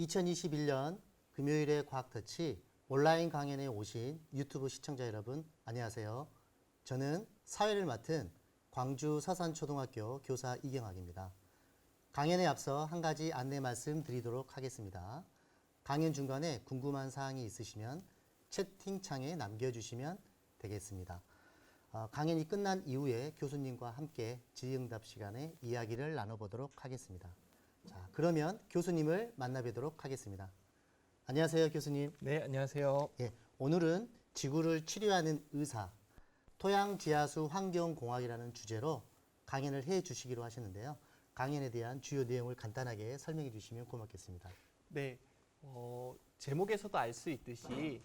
2021년 금요일의 과학터치 온라인 강연에 오신 유튜브 시청자 여러분 안녕하세요. 저는 사회를 맡은 광주 서산초등학교 교사 이경학입니다. 강연에 앞서 한 가지 안내 말씀 드리도록 하겠습니다. 강연 중간에 궁금한 사항이 있으시면 채팅창에 남겨주시면 되겠습니다. 강연이 끝난 이후에 교수님과 함께 질의응답 시간에 이야기를 나눠보도록 하겠습니다. 자, 그러면 교수님을 만나뵙도록 하겠습니다. 안녕하세요, 교수님. 네, 안녕하세요. 예, 오늘은 지구를 치료하는 의사, 토양지하수 환경공학이라는 주제로 강연을 해 주시기로 하셨는데요. 강연에 대한 주요 내용을 간단하게 설명해 주시면 고맙겠습니다. 네, 제목에서도 알 수 있듯이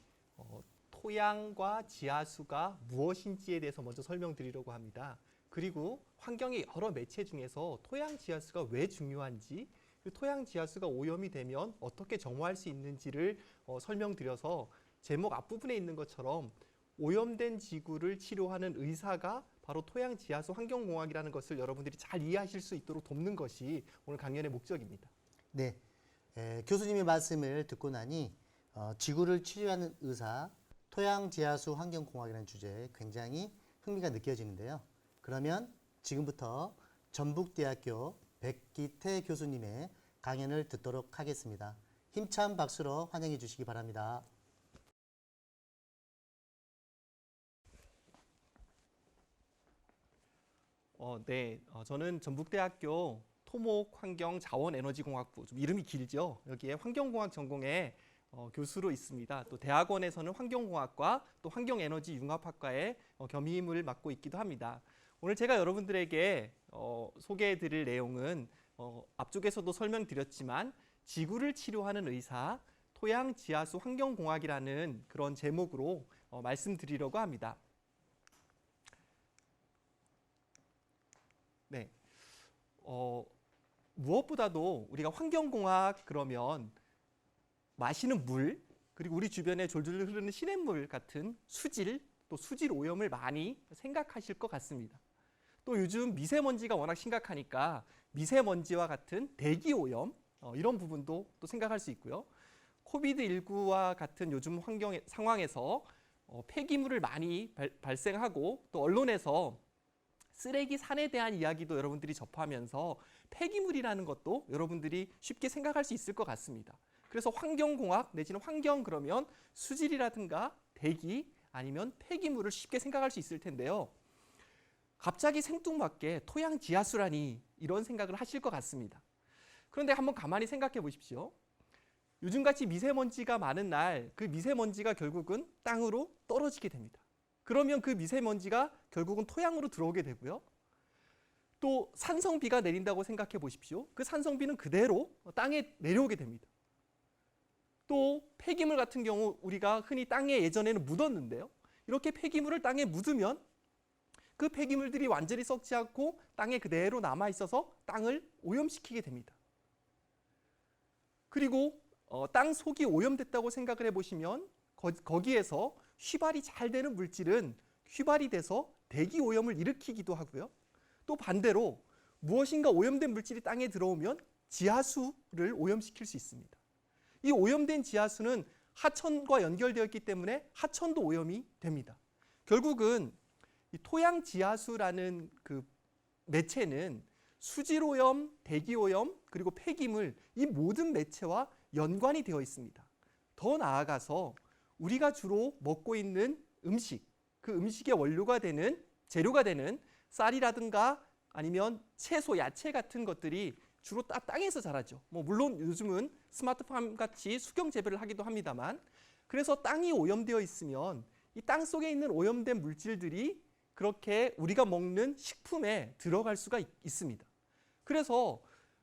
토양과 지하수가 무엇인지에 대해서 먼저 설명드리려고 합니다. 그리고 환경의 여러 매체 중에서 토양 지하수가 왜 중요한지, 토양 지하수가 오염이 되면 어떻게 정화할 수 있는지를 설명드려서 제목 앞부분에 있는 것처럼 오염된 지구를 치료하는 의사가 바로 토양 지하수 환경공학이라는 것을 여러분들이 잘 이해하실 수 있도록 돕는 것이 오늘 강연의 목적입니다. 네, 교수님의 말씀을 듣고 나니 지구를 치료하는 의사, 토양지하수 환경공학이라는 주제에 굉장히 흥미가 느껴지는데요. 그러면 지금부터 전북대학교 백기태 교수님의 강연을 듣도록 하겠습니다. 힘찬 박수로 환영해 주시기 바랍니다. 네, 저는 전북대학교 토목환경자원에너지공학부, 좀 이름이 길죠. 여기에 환경공학 전공의 교수로 있습니다. 또 대학원에서는 환경공학과 또 환경에너지융합학과의 겸임을 맡고 있기도 합니다. 오늘 제가 여러분들에게 소개해드릴 내용은 앞쪽에서도 설명드렸지만 지구를 치료하는 의사, 토양 지하수 환경공학이라는 그런 제목으로 말씀드리려고 합니다. 네, 무엇보다도 우리가 환경공학 그러면 마시는 물, 그리고 우리 주변에 졸졸 흐르는 시냇물 같은 수질, 또 수질 오염을 많이 생각하실 것 같습니다. 또 요즘 미세먼지가 워낙 심각하니까 미세먼지와 같은 대기 오염, 이런 부분도 또 생각할 수 있고요. 코비드19와 같은 요즘 환경 상황에서 폐기물을 많이 발생하고 또 언론에서 쓰레기 산에 대한 이야기도 여러분들이 접하면서 폐기물이라는 것도 여러분들이 쉽게 생각할 수 있을 것 같습니다. 그래서 환경공학 내지는 환경 그러면 수질이라든가 대기 아니면 폐기물을 쉽게 생각할 수 있을 텐데요. 갑자기 생뚱맞게 토양 지하수라니 이런 생각을 하실 것 같습니다. 그런데 한번 가만히 생각해 보십시오. 요즘같이 미세먼지가 많은 날 그 미세먼지가 결국은 땅으로 떨어지게 됩니다. 그러면 그 미세먼지가 결국은 토양으로 들어오게 되고요. 또 산성비가 내린다고 생각해 보십시오. 그 산성비는 그대로 땅에 내려오게 됩니다. 또 폐기물 같은 경우 우리가 흔히 땅에 예전에는 묻었는데요. 이렇게 폐기물을 땅에 묻으면 그 폐기물들이 완전히 썩지 않고 땅에 그대로 남아 있어서 땅을 오염시키게 됩니다. 그리고 땅 속이 오염됐다고 생각을 해보시면 거기에서 휘발이 잘 되는 물질은 휘발이 돼서 대기 오염을 일으키기도 하고요. 또 반대로 무엇인가 오염된 물질이 땅에 들어오면 지하수를 오염시킬 수 있습니다. 이 오염된 지하수는 하천과 연결되어 있기 때문에 하천도 오염이 됩니다. 결국은 이 토양 지하수라는 그 매체는 수질 오염, 대기 오염, 그리고 폐기물 이 모든 매체와 연관이 되어 있습니다. 더 나아가서 우리가 주로 먹고 있는 음식, 그 음식의 원료가 되는 재료가 되는 쌀이라든가 아니면 채소, 야채 같은 것들이 주로 땅에서 자라죠. 물론 요즘은 스마트팜 같이 수경 재배를 하기도 합니다만, 그래서 땅이 오염되어 있으면 이 땅 속에 있는 오염된 물질들이 그렇게 우리가 먹는 식품에 들어갈 수가 있습니다. 그래서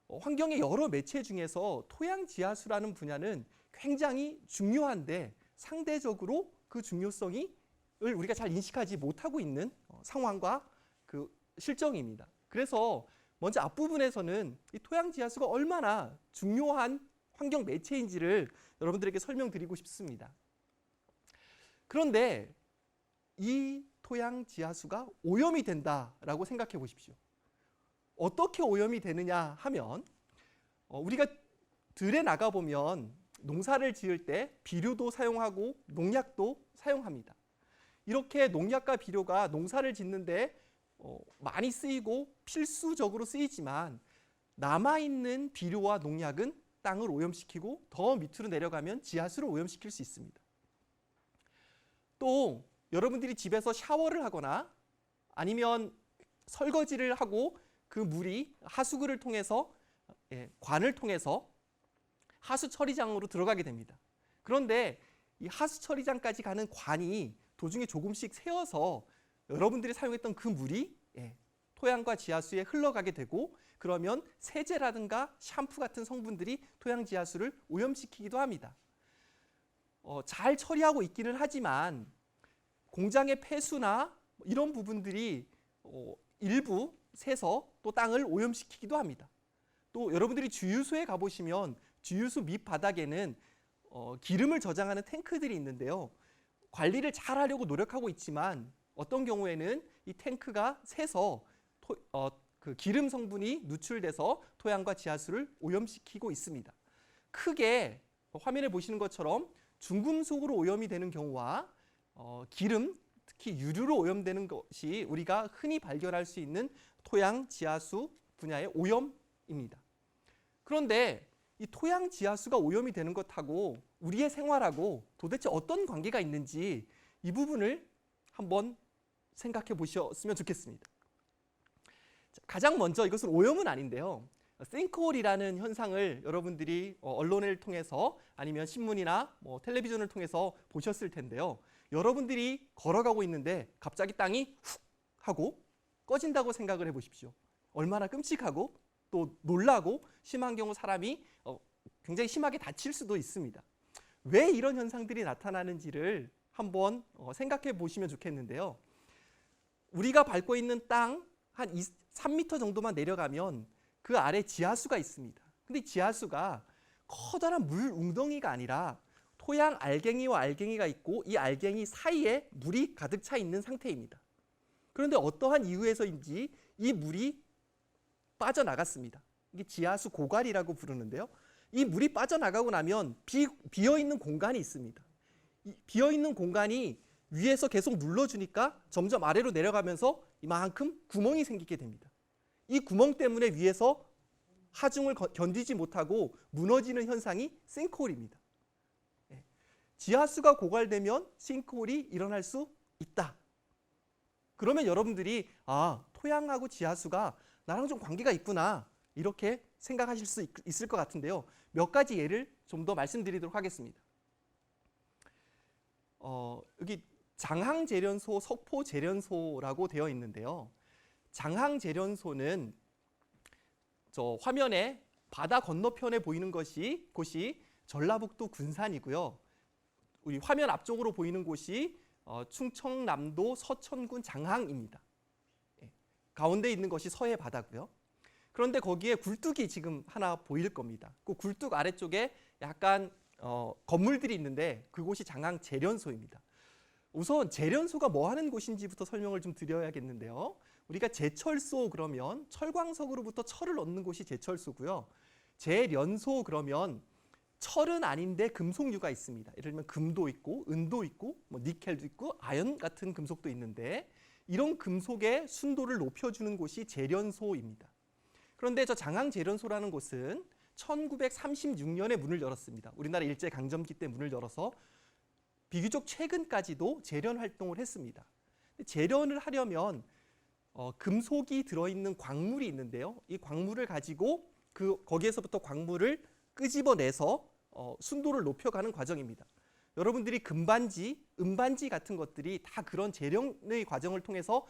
환경의 여러 매체 중에서 토양 지하수라는 분야는 굉장히 중요한데 상대적으로 그 중요성을 우리가 잘 인식하지 못하고 있는 상황과 그 실정입니다. 그래서 먼저 앞부분에서는 이 토양 지하수가 얼마나 중요한 환경 매체인지를 여러분들에게 설명드리고 싶습니다. 그런데 이 토양 지하수가 오염이 된다라고 생각해 보십시오. 어떻게 오염이 되느냐 하면 우리가 들에 나가 보면 농사를 지을 때 비료도 사용하고 농약도 사용합니다. 이렇게 농약과 비료가 농사를 짓는데 많이 쓰이고 필수적으로 쓰이지만 남아있는 비료와 농약은 땅을 오염시키고 더 밑으로 내려가면 지하수를 오염시킬 수 있습니다. 또 여러분들이 집에서 샤워를 하거나 아니면 설거지를 하고 그 물이 하수구를 통해서 관을 통해서 하수 처리장으로 들어가게 됩니다. 그런데 이 하수 처리장까지 가는 관이 도중에 조금씩 새어서 여러분들이 사용했던 그 물이 토양과 지하수에 흘러가게 되고 그러면 세제라든가 샴푸 같은 성분들이 토양 지하수를 오염시키기도 합니다. 잘 처리하고 있기는 하지만 공장의 폐수나 이런 부분들이 일부 새서 또 땅을 오염시키기도 합니다. 또 여러분들이 주유소에 가보시면 주유소 밑바닥에는 기름을 저장하는 탱크들이 있는데요. 관리를 잘 하려고 노력하고 있지만 어떤 경우에는 이 탱크가 새서 그 기름 성분이 누출돼서 토양과 지하수를 오염시키고 있습니다. 크게 화면에 보시는 것처럼 중금속으로 오염이 되는 경우와 기름, 특히 유류로 오염되는 것이 우리가 흔히 발견할 수 있는 토양 지하수 분야의 오염입니다. 그런데 이 토양 지하수가 오염이 되는 것하고 우리의 생활하고 도대체 어떤 관계가 있는지 이 부분을 한번 생각해 보셨으면 좋겠습니다. 가장 먼저 이것은 오염은 아닌데요. 싱크홀이라는 현상을 여러분들이 언론을 통해서 아니면 신문이나 텔레비전을 통해서 보셨을 텐데요. 여러분들이 걸어가고 있는데 갑자기 땅이 훅 하고 꺼진다고 생각을 해보십시오. 얼마나 끔찍하고 또 놀라고 심한 경우 사람이 굉장히 심하게 다칠 수도 있습니다. 왜 이런 현상들이 나타나는지를 한번 생각해 보시면 좋겠는데요. 우리가 밟고 있는 땅 한 3m 정도만 내려가면 그 아래 지하수가 있습니다. 근데 지하수가 커다란 물 웅덩이가 아니라 토양 알갱이와 알갱이가 있고 이 알갱이 사이에 물이 가득 차 있는 상태입니다. 그런데 어떠한 이유에서인지 이 물이 빠져나갔습니다. 이게 지하수 고갈이라고 부르는데요. 이 물이 빠져나가고 나면 비어있는 공간이 있습니다. 이 비어있는 공간이 위에서 계속 눌러주니까 점점 아래로 내려가면서 이만큼 구멍이 생기게 됩니다. 이 구멍 때문에 위에서 하중을 견디지 못하고 무너지는 현상이 싱크홀입니다. 지하수가 고갈되면 싱크홀이 일어날 수 있다. 그러면 여러분들이 토양하고 지하수가 나랑 좀 관계가 있구나 이렇게 생각하실 수 있을 것 같은데요. 몇 가지 예를 좀 더 말씀드리도록 하겠습니다. 여기 장항제련소, 석포제련소라고 되어 있는데요. 장항제련소는 저 화면에 바다 건너편에 보이는 곳이 전라북도 군산이고요. 우리 화면 앞쪽으로 보이는 곳이 충청남도 서천군 장항입니다. 가운데 있는 것이 서해 바다고요. 그런데 거기에 굴뚝이 지금 하나 보일 겁니다. 그 굴뚝 아래쪽에 약간 건물들이 있는데 그곳이 장항제련소입니다. 우선 제련소가 뭐 하는 곳인지부터 설명을 좀 드려야겠는데요. 우리가 제철소 그러면 철광석으로부터 철을 얻는 곳이 제철소고요. 제련소 그러면 철은 아닌데 금속류가 있습니다. 예를 들면 금도 있고 은도 있고 니켈도 있고 아연 같은 금속도 있는데 이런 금속의 순도를 높여주는 곳이 제련소입니다. 그런데 저 장항제련소라는 곳은 1936년에 문을 열었습니다. 우리나라 일제강점기 때 문을 열어서 비교적 최근까지도 제련 활동을 했습니다. 제련을 하려면 금속이 들어있는 광물이 있는데요. 이 광물을 가지고 거기에서부터 광물을 끄집어내서 순도를 높여가는 과정입니다. 여러분들이 금반지, 은반지 같은 것들이 다 그런 제련의 과정을 통해서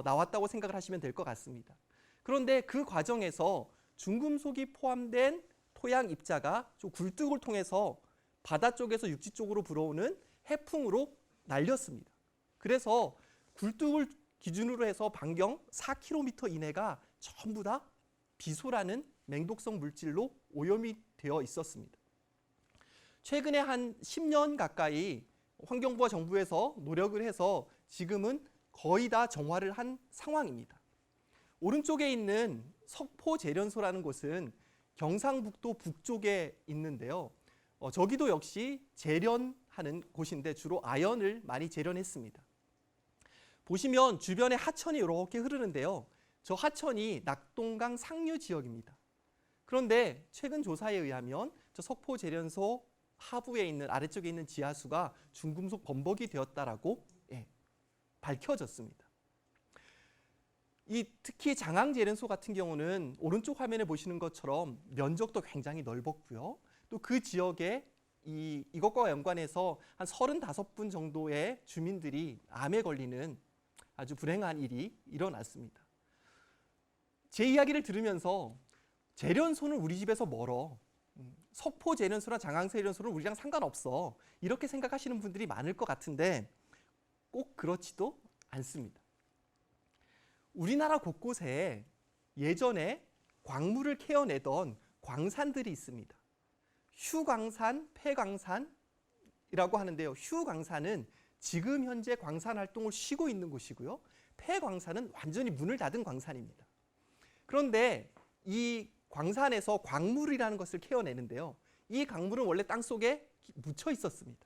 나왔다고 생각을 하시면 될 것 같습니다. 그런데 그 과정에서 중금속이 포함된 토양 입자가 좀 굴뚝을 통해서 바다 쪽에서 육지 쪽으로 불어오는 해풍으로 날렸습니다. 그래서 굴뚝을 기준으로 해서 반경 4km 이내가 전부 다 비소라는 맹독성 물질로 오염이 되어 있었습니다. 최근에 한 10년 가까이 환경부와 정부에서 노력을 해서 지금은 거의 다 정화를 한 상황입니다. 오른쪽에 있는 석포제련소라는 곳은 경상북도 북쪽에 있는데요. 저기도 역시 제련하는 곳인데 주로 아연을 많이 제련했습니다. 보시면 주변에 하천이 이렇게 흐르는데요. 저 하천이 낙동강 상류 지역입니다. 그런데 최근 조사에 의하면 저 석포제련소 하부에 있는 아래쪽에 있는 지하수가 중금속 범벅이 되었다라고 밝혀졌습니다. 특히 장항제련소 같은 경우는 오른쪽 화면에 보시는 것처럼 면적도 굉장히 넓었고요. 또 그 지역에 이것과 연관해서 한 35분 정도의 주민들이 암에 걸리는 아주 불행한 일이 일어났습니다. 제 이야기를 들으면서 제련소는 우리 집에서 멀어. 석포제련소나 장항제련소는 우리랑 상관없어. 이렇게 생각하시는 분들이 많을 것 같은데 꼭 그렇지도 않습니다. 우리나라 곳곳에 예전에 광물을 캐어내던 광산들이 있습니다. 휴광산, 폐광산이라고 하는데요. 휴광산은 지금 현재 광산 활동을 쉬고 있는 곳이고요. 폐광산은 완전히 문을 닫은 광산입니다. 그런데 이 광산에서 광물이라는 것을 캐어내는데요. 이 광물은 원래 땅속에 묻혀 있었습니다.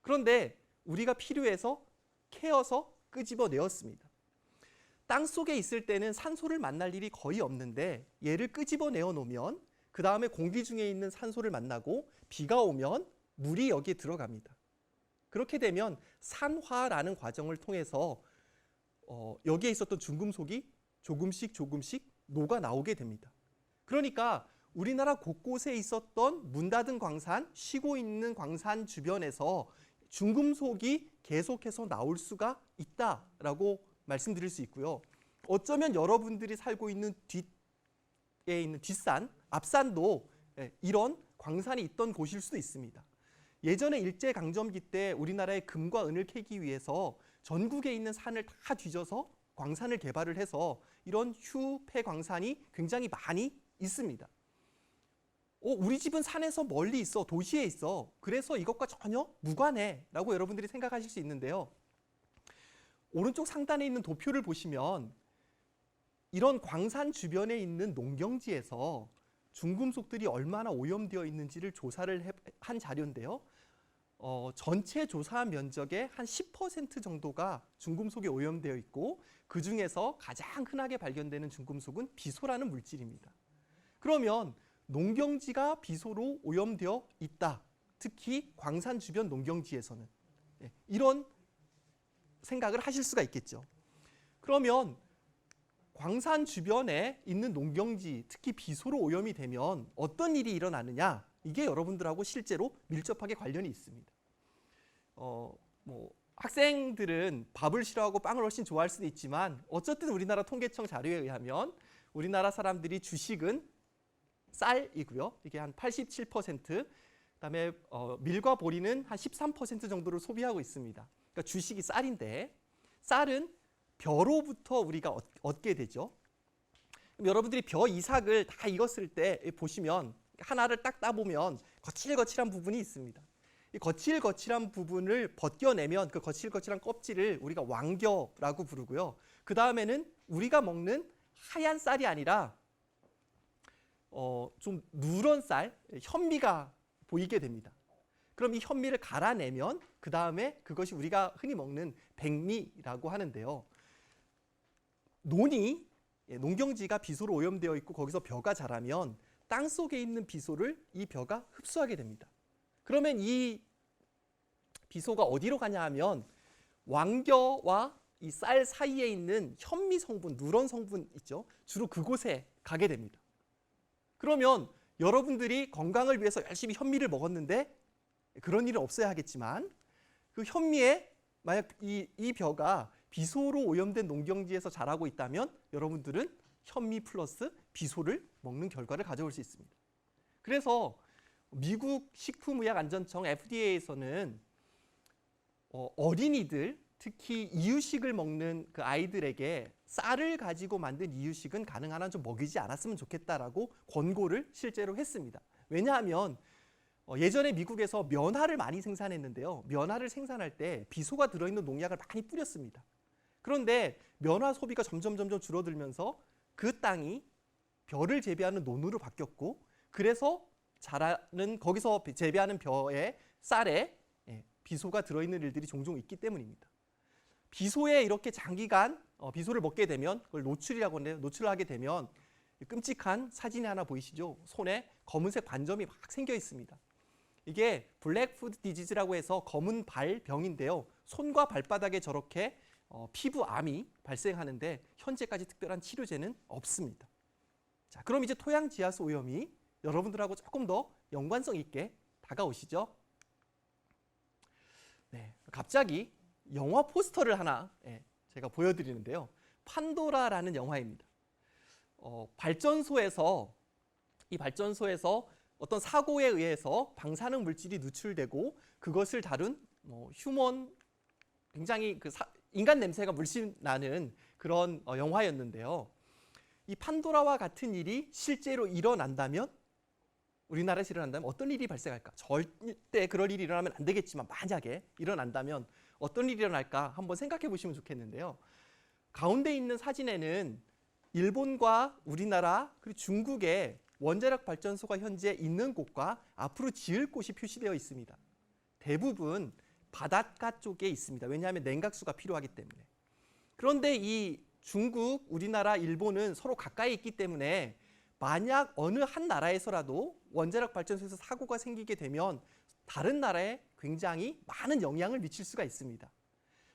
그런데 우리가 필요해서 캐어서 끄집어내었습니다. 땅속에 있을 때는 산소를 만날 일이 거의 없는데 얘를 끄집어내어 놓으면 그 다음에 공기 중에 있는 산소를 만나고 비가 오면 물이 여기에 들어갑니다. 그렇게 되면 산화라는 과정을 통해서 여기에 있었던 중금속이 조금씩 녹아 나오게 됩니다. 그러니까 우리나라 곳곳에 있었던 문 닫은 광산, 쉬고 있는 광산 주변에서 중금속이 계속해서 나올 수가 있다라고 말씀드릴 수 있고요. 어쩌면 여러분들이 살고 있는 뒤에 있는 뒷산, 앞산도 이런 광산이 있던 곳일 수도 있습니다. 예전에 일제강점기 때 우리나라의 금과 은을 캐기 위해서 전국에 있는 산을 다 뒤져서 광산을 개발을 해서 이런 휴폐 광산이 굉장히 많이 있습니다. 우리 집은 산에서 멀리 있어, 도시에 있어. 그래서 이것과 전혀 무관해라고 여러분들이 생각하실 수 있는데요. 오른쪽 상단에 있는 도표를 보시면 이런 광산 주변에 있는 농경지에서 중금속들이 얼마나 오염되어 있는지를 조사를 한 자료인데요. 전체 조사한 면적의 한 10% 정도가 중금속에 오염되어 있고 그 중에서 가장 흔하게 발견되는 중금속은 비소라는 물질입니다. 그러면 농경지가 비소로 오염되어 있다. 특히 광산 주변 농경지에서는 이런 생각을 하실 수가 있겠죠. 그러면 광산 주변에 있는 농경지, 특히 비소로 오염이 되면 어떤 일이 일어나느냐? 이게 여러분들하고 실제로 밀접하게 관련이 있습니다. 학생들은 밥을 싫어하고 빵을 훨씬 좋아할 수도 있지만 어쨌든 우리나라 통계청 자료에 의하면 우리나라 사람들이 주식은 쌀이고요. 이게 한 87%, 그다음에 밀과 보리는 한 13% 정도를 소비하고 있습니다. 그러니까 주식이 쌀인데 쌀은 벼로부터 우리가 얻게 되죠. 그럼 여러분들이 벼 이삭을 다 익었을 때 보시면 하나를 딱 따보면 거칠거칠한 부분이 있습니다. 이 거칠거칠한 부분을 벗겨내면 그 거칠거칠한 껍질을 우리가 왕겨라고 부르고요. 그 다음에는 우리가 먹는 하얀 쌀이 아니라 좀 누런 쌀, 현미가 보이게 됩니다. 그럼 이 현미를 갈아내면 그 다음에 그것이 우리가 흔히 먹는 백미라고 하는데요. 농경지가 비소로 오염되어 있고 거기서 벼가 자라면 땅 속에 있는 비소를 이 벼가 흡수하게 됩니다. 그러면 이 비소가 어디로 가냐 하면 왕겨와 이 쌀 사이에 있는 현미 성분, 누런 성분 있죠. 주로 그곳에 가게 됩니다. 그러면 여러분들이 건강을 위해서 열심히 현미를 먹었는데 그런 일은 없어야 하겠지만 그 현미에 만약 이 벼가 비소로 오염된 농경지에서 자라고 있다면 여러분들은 현미 플러스 비소를 먹는 결과를 가져올 수 있습니다. 그래서 미국 식품의약안전청 FDA에서는 어린이들, 특히 이유식을 먹는 그 아이들에게 쌀을 가지고 만든 이유식은 가능한 한 좀 먹이지 않았으면 좋겠다라고 권고를 실제로 했습니다. 왜냐하면 예전에 미국에서 면화를 많이 생산했는데요. 면화를 생산할 때 비소가 들어있는 농약을 많이 뿌렸습니다. 그런데 면화 소비가 점점 줄어들면서 그 땅이 벼를 재배하는 논으로 바뀌었고 그래서 자라는 거기서 재배하는 벼에 쌀에 비소가 들어있는 일들이 종종 있기 때문입니다. 비소에 이렇게 장기간 비소를 먹게 되면 그걸 노출이라고 하는데요. 노출을 하게 되면 끔찍한 사진이 하나 보이시죠? 손에 검은색 반점이 막 생겨 있습니다. 이게 블랙푸드 디지즈라고 해서 검은 발병인데요. 손과 발바닥에 저렇게 피부암이 발생하는데 현재까지 특별한 치료제는 없습니다. 자, 그럼 이제 토양 지하수 오염이 여러분들하고 조금 더 연관성 있게 다가오시죠? 네, 갑자기 영화 포스터를 하나 제가 보여드리는데요. 판도라라는 영화입니다. 발전소에서 어떤 사고에 의해서 방사능 물질이 누출되고 그것을 다룬 휴먼 굉장히 인간 냄새가 물씬 나는 그런 영화였는데요. 이 판도라와 같은 일이 실제로 일어난다면 우리나라에서 일어난다면 어떤 일이 발생할까? 절대 그럴 일이 일어나면 안 되겠지만 만약에 일어난다면 어떤 일이 일어날까 한번 생각해 보시면 좋겠는데요. 가운데 있는 사진에는 일본과 우리나라 그리고 중국의 원자력 발전소가 현재 있는 곳과 앞으로 지을 곳이 표시되어 있습니다. 대부분 바닷가 쪽에 있습니다. 왜냐하면 냉각수가 필요하기 때문에. 그런데 이 중국, 우리나라, 일본은 서로 가까이 있기 때문에 만약 어느 한 나라에서라도 원자력 발전소에서 사고가 생기게 되면 다른 나라에 굉장히 많은 영향을 미칠 수가 있습니다.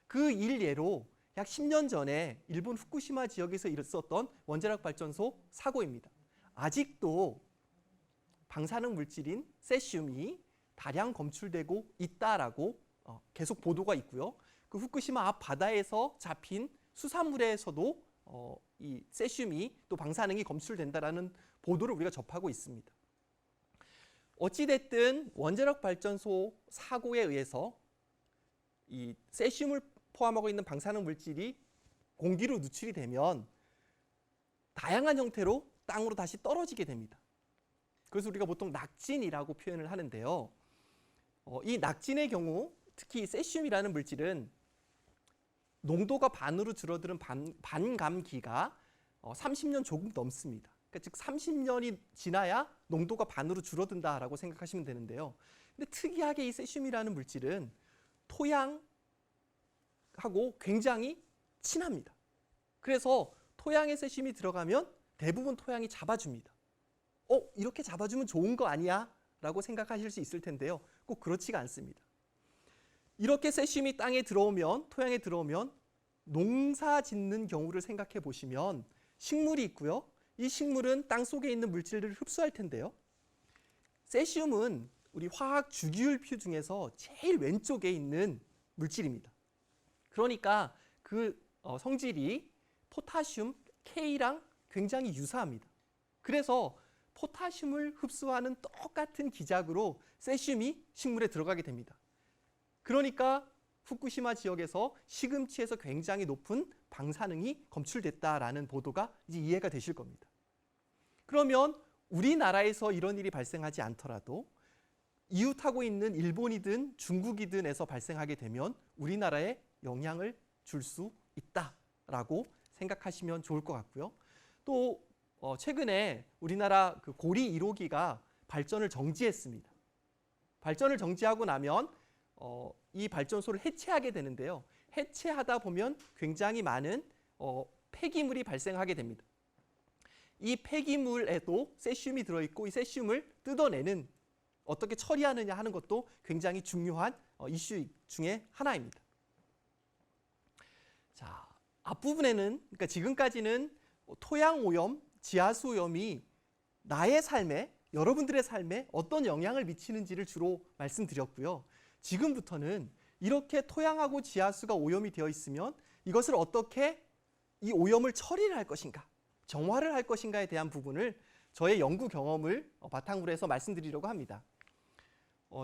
그 일예로 약 10년 전에 일본 후쿠시마 지역에서 있었던 원자력 발전소 사고입니다. 아직도 방사능 물질인 세슘이 다량 검출되고 있다라고 계속 보도가 있고요. 그 후쿠시마 앞 바다에서 잡힌 수산물에서도 이 세슘이 또 방사능이 검출된다라는 보도를 우리가 접하고 있습니다. 어찌됐든 원자력 발전소 사고에 의해서 이 세슘을 포함하고 있는 방사능 물질이 공기로 누출이 되면 다양한 형태로 땅으로 다시 떨어지게 됩니다. 그래서 우리가 보통 낙진이라고 표현을 하는데요. 이 낙진의 경우 특히 세슘이라는 물질은 농도가 반으로 줄어드는 반감기가 30년 조금 넘습니다. 그러니까 즉 30년이 지나야 농도가 반으로 줄어든다라고 생각하시면 되는데요. 근데 특이하게 이 세슘이라는 물질은 토양하고 굉장히 친합니다. 그래서 토양에 세슘이 들어가면 대부분 토양이 잡아줍니다. 이렇게 잡아주면 좋은 거 아니야? 라고 생각하실 수 있을 텐데요. 꼭 그렇지가 않습니다. 이렇게 세슘이 토양에 들어오면 농사 짓는 경우를 생각해 보시면 식물이 있고요. 이 식물은 땅 속에 있는 물질들을 흡수할 텐데요. 세슘은 우리 화학 주기율표 중에서 제일 왼쪽에 있는 물질입니다. 그러니까 그 성질이 포타슘 K랑 굉장히 유사합니다. 그래서 포타슘을 흡수하는 똑같은 기작으로 세슘이 식물에 들어가게 됩니다. 그러니까 후쿠시마 지역에서 시금치에서 굉장히 높은 방사능이 검출됐다라는 보도가 이제 이해가 되실 겁니다. 그러면 우리나라에서 이런 일이 발생하지 않더라도 이웃하고 있는 일본이든 중국이든에서 발생하게 되면 우리나라에 영향을 줄 수 있다라고 생각하시면 좋을 것 같고요. 또 최근에 우리나라 그 고리 1호기가 발전을 정지했습니다. 발전을 정지하고 나면 이 발전소를 해체하게 되는데요. 해체하다 보면 굉장히 많은 폐기물이 발생하게 됩니다. 이 폐기물에도 세슘이 들어있고 이 세슘을 뜯어내는 어떻게 처리하느냐 하는 것도 굉장히 중요한 이슈 중에 하나입니다. 자, 앞부분에는 그러니까 지금까지는 토양 오염, 지하수 오염이 나의 삶에 여러분들의 삶에 어떤 영향을 미치는지를 주로 말씀드렸고요. 지금부터는 이렇게 토양하고 지하수가 오염이 되어 있으면 이것을 어떻게 이 오염을 처리를 할 것인가, 정화를 할 것인가에 대한 부분을 저의 연구 경험을 바탕으로 해서 말씀드리려고 합니다.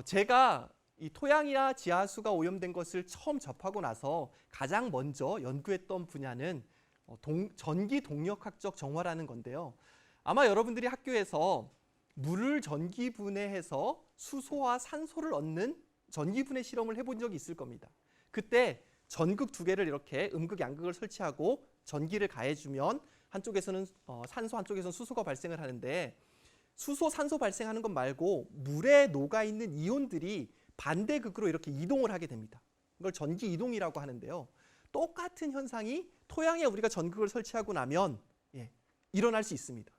제가 이 토양이나 지하수가 오염된 것을 처음 접하고 나서 가장 먼저 연구했던 분야는 전기 동력학적 정화라는 건데요. 아마 여러분들이 학교에서 물을 전기분해해서 수소와 산소를 얻는 전기분해 실험을 해본 적이 있을 겁니다. 그때 전극 두 개를 이렇게 음극, 양극을 설치하고 전기를 가해주면 한쪽에서는 산소, 한쪽에서는 수소가 발생을 하는데 수소, 산소 발생하는 것 말고 물에 녹아있는 이온들이 반대극으로 이렇게 이동을 하게 됩니다. 이걸 전기 이동이라고 하는데요. 똑같은 현상이 토양에 우리가 전극을 설치하고 나면 일어날 수 있습니다.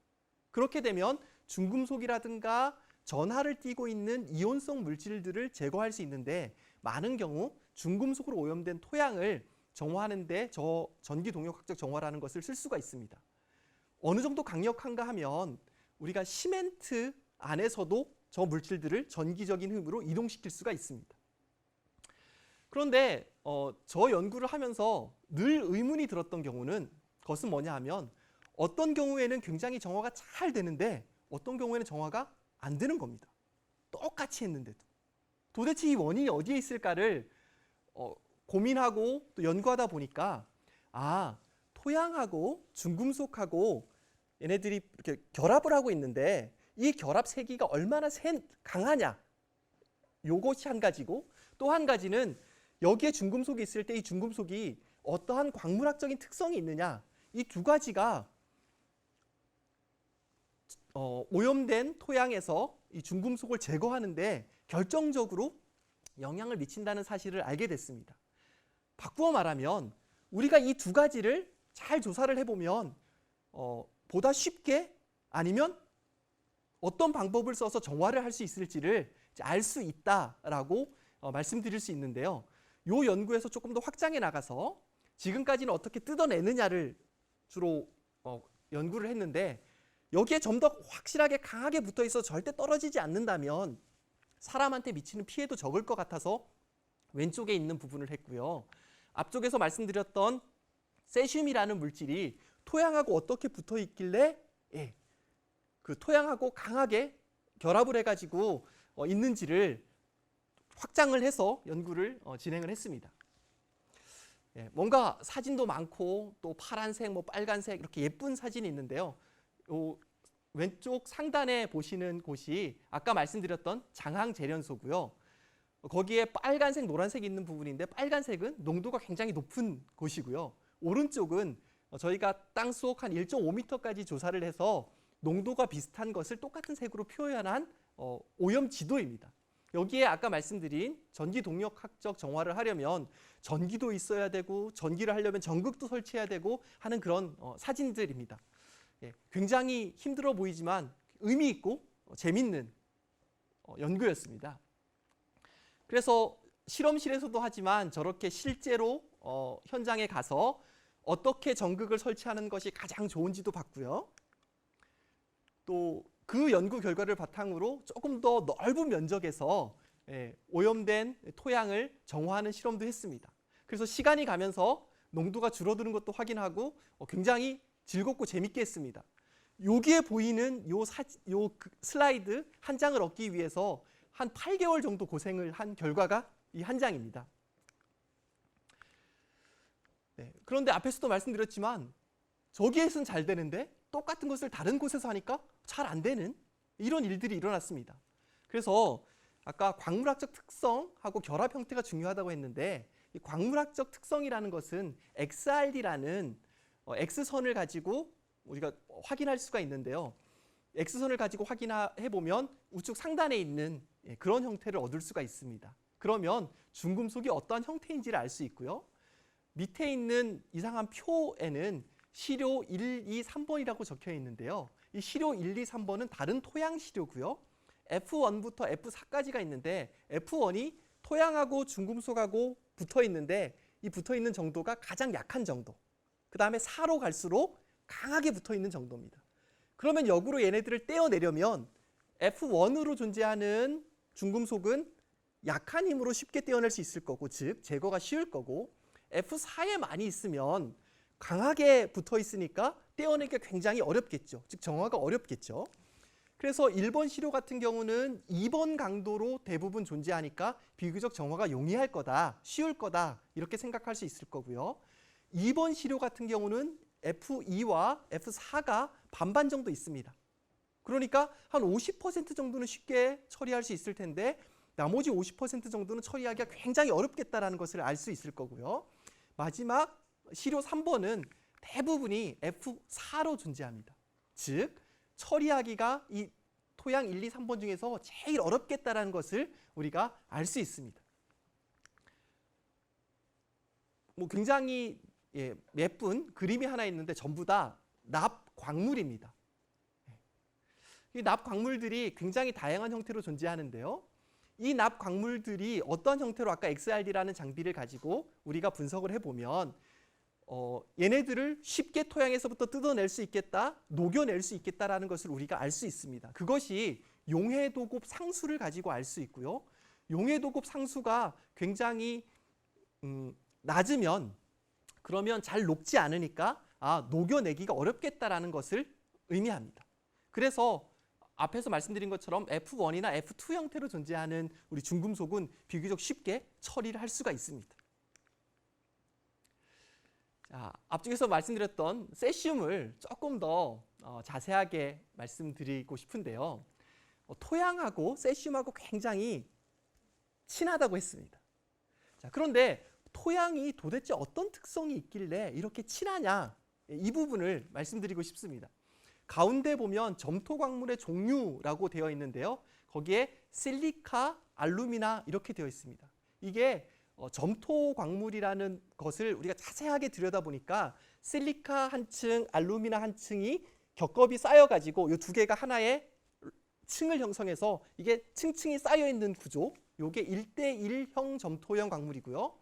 그렇게 되면 중금속이라든가 전하를 띠고 있는 이온성 물질들을 제거할 수 있는데 많은 경우 중금속으로 오염된 토양을 정화하는데 저 전기 동력학적 정화라는 것을 쓸 수가 있습니다. 어느 정도 강력한가 하면 우리가 시멘트 안에서도 저 물질들을 전기적인 힘으로 이동시킬 수가 있습니다. 그런데 저 연구를 하면서 늘 의문이 들었던 경우는 그것은 뭐냐 하면 어떤 경우에는 굉장히 정화가 잘 되는데 어떤 경우에는 정화가 안 되는 겁니다. 똑같이 했는데도. 도대체 이 원인이 어디에 있을까를 고민하고 또 연구하다 보니까 토양하고 중금속하고 얘네들이 이렇게 결합을 하고 있는데 이 결합 세기가 얼마나 강하냐, 요것이 한 가지고, 또 한 가지는 여기에 중금속이 있을 때 이 중금속이 어떠한 광물학적인 특성이 있느냐, 이 두 가지가 오염된 토양에서 이 중금속을 제거하는데 결정적으로 영향을 미친다는 사실을 알게 됐습니다. 바꾸어 말하면 우리가 이 두 가지를 잘 조사를 해보면 보다 쉽게 아니면 어떤 방법을 써서 정화를 할 수 있을지를 알 수 있다라고 말씀드릴 수 있는데요. 이 연구에서 조금 더 확장해 나가서 지금까지는 어떻게 뜯어내느냐를 주로 연구를 했는데 여기에 좀 더 확실하게 강하게 붙어 있어 절대 떨어지지 않는다면 사람한테 미치는 피해도 적을 것 같아서 왼쪽에 있는 부분을 했고요. 앞쪽에서 말씀드렸던 세슘이라는 물질이 토양하고 어떻게 붙어 있길래 그 토양하고 강하게 결합을 해가지고 있는지를 확장을 해서 연구를 진행을 했습니다. 뭔가 사진도 많고 또 파란색, 빨간색 이렇게 예쁜 사진이 있는데요. 왼쪽 상단에 보시는 곳이 아까 말씀드렸던 장항제련소고요. 거기에 빨간색, 노란색이 있는 부분인데 빨간색은 농도가 굉장히 높은 곳이고요. 오른쪽은 저희가 땅속 한 1.5m까지 조사를 해서 농도가 비슷한 것을 똑같은 색으로 표현한 오염 지도입니다. 여기에 아까 말씀드린 전기 동력학적 정화를 하려면 전기도 있어야 되고 전기를 하려면 전극도 설치해야 되고 하는 그런 사진들입니다. 굉장히 힘들어 보이지만 의미 있고 재밌는 연구였습니다. 그래서 실험실에서도 하지만 저렇게 실제로 현장에 가서 어떻게 전극을 설치하는 것이 가장 좋은지도 봤고요. 또 그 연구 결과를 바탕으로 조금 더 넓은 면적에서 오염된 토양을 정화하는 실험도 했습니다. 그래서 시간이 가면서 농도가 줄어드는 것도 확인하고 굉장히 즐겁고 재밌게 했습니다. 여기에 보이는 요 슬라이드 한 장을 얻기 위해서 한 8개월 정도 고생을 한 결과가 이 한 장입니다. 그런데 앞에서도 말씀드렸지만 저기에서는 잘 되는데 똑같은 것을 다른 곳에서 하니까 잘 안 되는 이런 일들이 일어났습니다. 그래서 아까 광물학적 특성하고 결합 형태가 중요하다고 했는데 이 광물학적 특성이라는 것은 XRD라는 X선을 가지고 우리가 확인할 수가 있는데요. X선을 가지고 확인해 보면 우측 상단에 있는 그런 형태를 얻을 수가 있습니다. 그러면 중금속이 어떠한 형태인지를 알 수 있고요. 밑에 있는 이상한 표에는 시료 1, 2, 3번이라고 적혀 있는데요. 이 시료 1, 2, 3번은 다른 토양 시료고요. F1부터 F4까지가 있는데 F1이 토양하고 중금속하고 붙어 있는데 이 붙어 있는 정도가 가장 약한 정도. 그 다음에 4로 갈수록 강하게 붙어 있는 정도입니다. 그러면 역으로 얘네들을 떼어내려면 F1으로 존재하는 중금속은 약한 힘으로 쉽게 떼어낼 수 있을 거고, 즉 제거가 쉬울 거고, F4에 많이 있으면 강하게 붙어 있으니까 떼어내기가 굉장히 어렵겠죠. 즉 정화가 어렵겠죠. 그래서 1번 시료 같은 경우는 2번 강도로 대부분 존재하니까 비교적 정화가 용이할 거다, 쉬울 거다 이렇게 생각할 수 있을 거고요. 2번 시료 같은 경우는 F2와 F4가 반반 정도 있습니다. 그러니까 한 50% 정도는 쉽게 처리할 수 있을 텐데 나머지 50% 정도는 처리하기가 굉장히 어렵겠다라는 것을 알 수 있을 거고요. 마지막 시료 3번은 대부분이 F4로 존재합니다. 즉 처리하기가 이 토양 1, 2, 3번 중에서 제일 어렵겠다라는 것을 우리가 알 수 있습니다. 굉장히 예쁜 그림이 하나 있는데 전부 다 납광물입니다. 이 납광물들이 굉장히 다양한 형태로 존재하는데요. 이 납광물들이 어떤 형태로 아까 XRD라는 장비를 가지고 우리가 분석을 해보면 얘네들을 쉽게 토양에서부터 뜯어낼 수 있겠다, 녹여낼 수 있겠다라는 것을 우리가 알 수 있습니다. 그것이 용해도급 상수를 가지고 알 수 있고요. 용해도급 상수가 굉장히 낮으면 그러면 잘 녹지 않으니까 녹여내기가 어렵겠다라는 것을 의미합니다. 그래서 앞에서 말씀드린 것처럼 F1이나 F2 형태로 존재하는 우리 중금속은 비교적 쉽게 처리를 할 수가 있습니다. 자, 앞쪽에서 말씀드렸던 세슘을 조금 더 자세하게 말씀드리고 싶은데요. 토양하고 세슘하고 굉장히 친하다고 했습니다. 자, 그런데 토양이 도대체 어떤 특성이 있길래 이렇게 친하냐, 이 부분을 말씀드리고 싶습니다. 가운데 보면 점토 광물의 종류라고 되어 있는데요. 거기에 실리카, 알루미나 이렇게 되어 있습니다. 이게 점토 광물이라는 것을 우리가 자세하게 들여다보니까 실리카 한 층, 알루미나 한 층이 겹겹이 쌓여가지고 이 두 개가 하나의 층을 형성해서 이게 층층이 쌓여있는 구조, 이게 1대1형 점토형 광물이고요.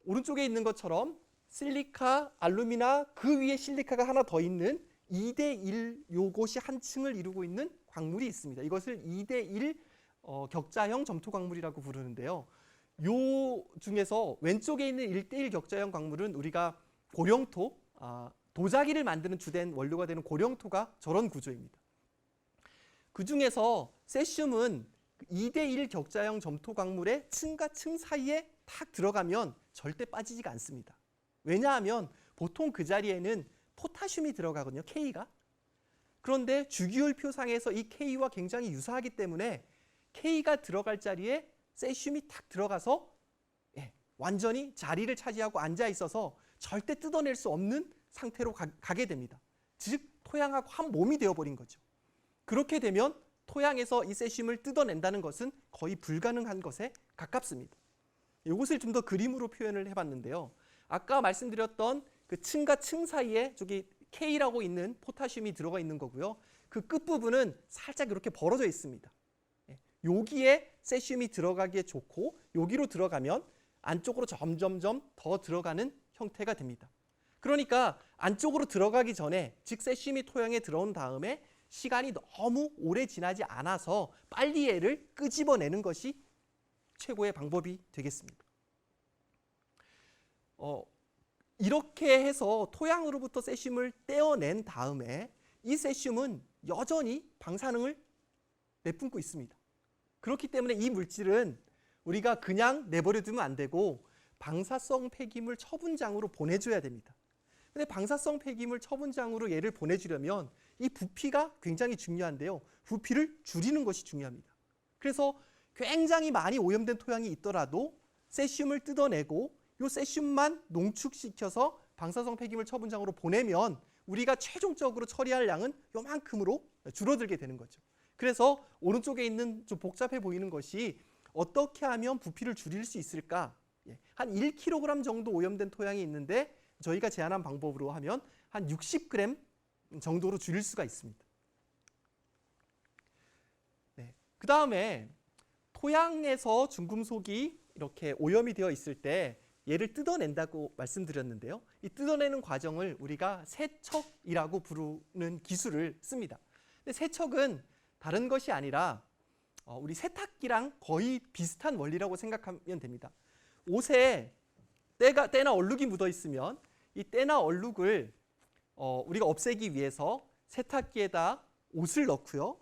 오른쪽에 있는 것처럼 실리카, 알루미나 그 위에 실리카가 하나 더 있는 2대1 요것이 한 층을 이루고 있는 광물이 있습니다. 이것을 2대1 격자형 점토 광물이라고 부르는데요. 요 중에서 왼쪽에 있는 1대1 격자형 광물은 우리가 고령토, 도자기를 만드는 주된 원료가 되는 고령토가 저런 구조입니다. 그 중에서 세슘은 2대1 격자형 점토 광물의 층과 층 사이에 탁 들어가면 절대 빠지지가 않습니다. 왜냐하면 보통 그 자리에는 포타슘이 들어가거든요, K가. 그런데 주기율표상에서 이 K와 굉장히 유사하기 때문에 K가 들어갈 자리에 세슘이 탁 들어가서 완전히 자리를 차지하고 앉아 있어서 절대 뜯어낼 수 없는 상태로 가게 됩니다. 즉 토양하고 한 몸이 되어버린 거죠. 그렇게 되면 토양에서 이 세슘을 뜯어낸다는 것은 거의 불가능한 것에 가깝습니다. 이것을 좀 더 그림으로 표현을 해봤는데요. 아까 말씀드렸던 그 층과 층 사이에 저기 K라고 있는 포타슘이 들어가 있는 거고요. 그 끝부분은 살짝 이렇게 벌어져 있습니다. 여기에 세슘이 들어가기에 좋고 여기로 들어가면 안쪽으로 점점점 더 들어가는 형태가 됩니다. 그러니까 안쪽으로 들어가기 전에, 즉 세슘이 토양에 들어온 다음에 시간이 너무 오래 지나지 않아서 빨리 얘를 끄집어내는 것이 최고의 방법이 되겠습니다. 이렇게 해서 토양으로부터 세슘을 떼어낸 다음에 이 세슘은 여전히 방사능을 내뿜고 있습니다. 그렇기 때문에 이 물질은 우리가 그냥 내버려 두면 안 되고 방사성 폐기물 처분장으로 보내줘야 됩니다. 근데 방사성 폐기물 처분장으로 얘를 보내주려면 이 부피가 굉장히 중요한데요. 부피를 줄이는 것이 중요합니다. 그래서 굉장히 많이 오염된 토양이 있더라도 세슘을 뜯어내고 이 세슘만 농축시켜서 방사성 폐기물 처분장으로 보내면 우리가 최종적으로 처리할 양은 요만큼으로 줄어들게 되는 거죠. 그래서 오른쪽에 있는 좀 복잡해 보이는 것이 어떻게 하면 부피를 줄일 수 있을까? 한 1kg 정도 오염된 토양이 있는데 저희가 제안한 방법으로 하면 한 60g 정도로 줄일 수가 있습니다. 그 다음에 토양에서 중금속이 이렇게 오염이 되어 있을 때 얘를 뜯어낸다고 말씀드렸는데요. 이 뜯어내는 과정을 우리가 세척이라고 부르는 기술을 씁니다. 근데 세척은 다른 것이 아니라 우리 세탁기랑 거의 비슷한 원리라고 생각하면 됩니다. 옷에 때나 얼룩이 묻어 있으면 이 때나 얼룩을 우리가 없애기 위해서 세탁기에다 옷을 넣고요,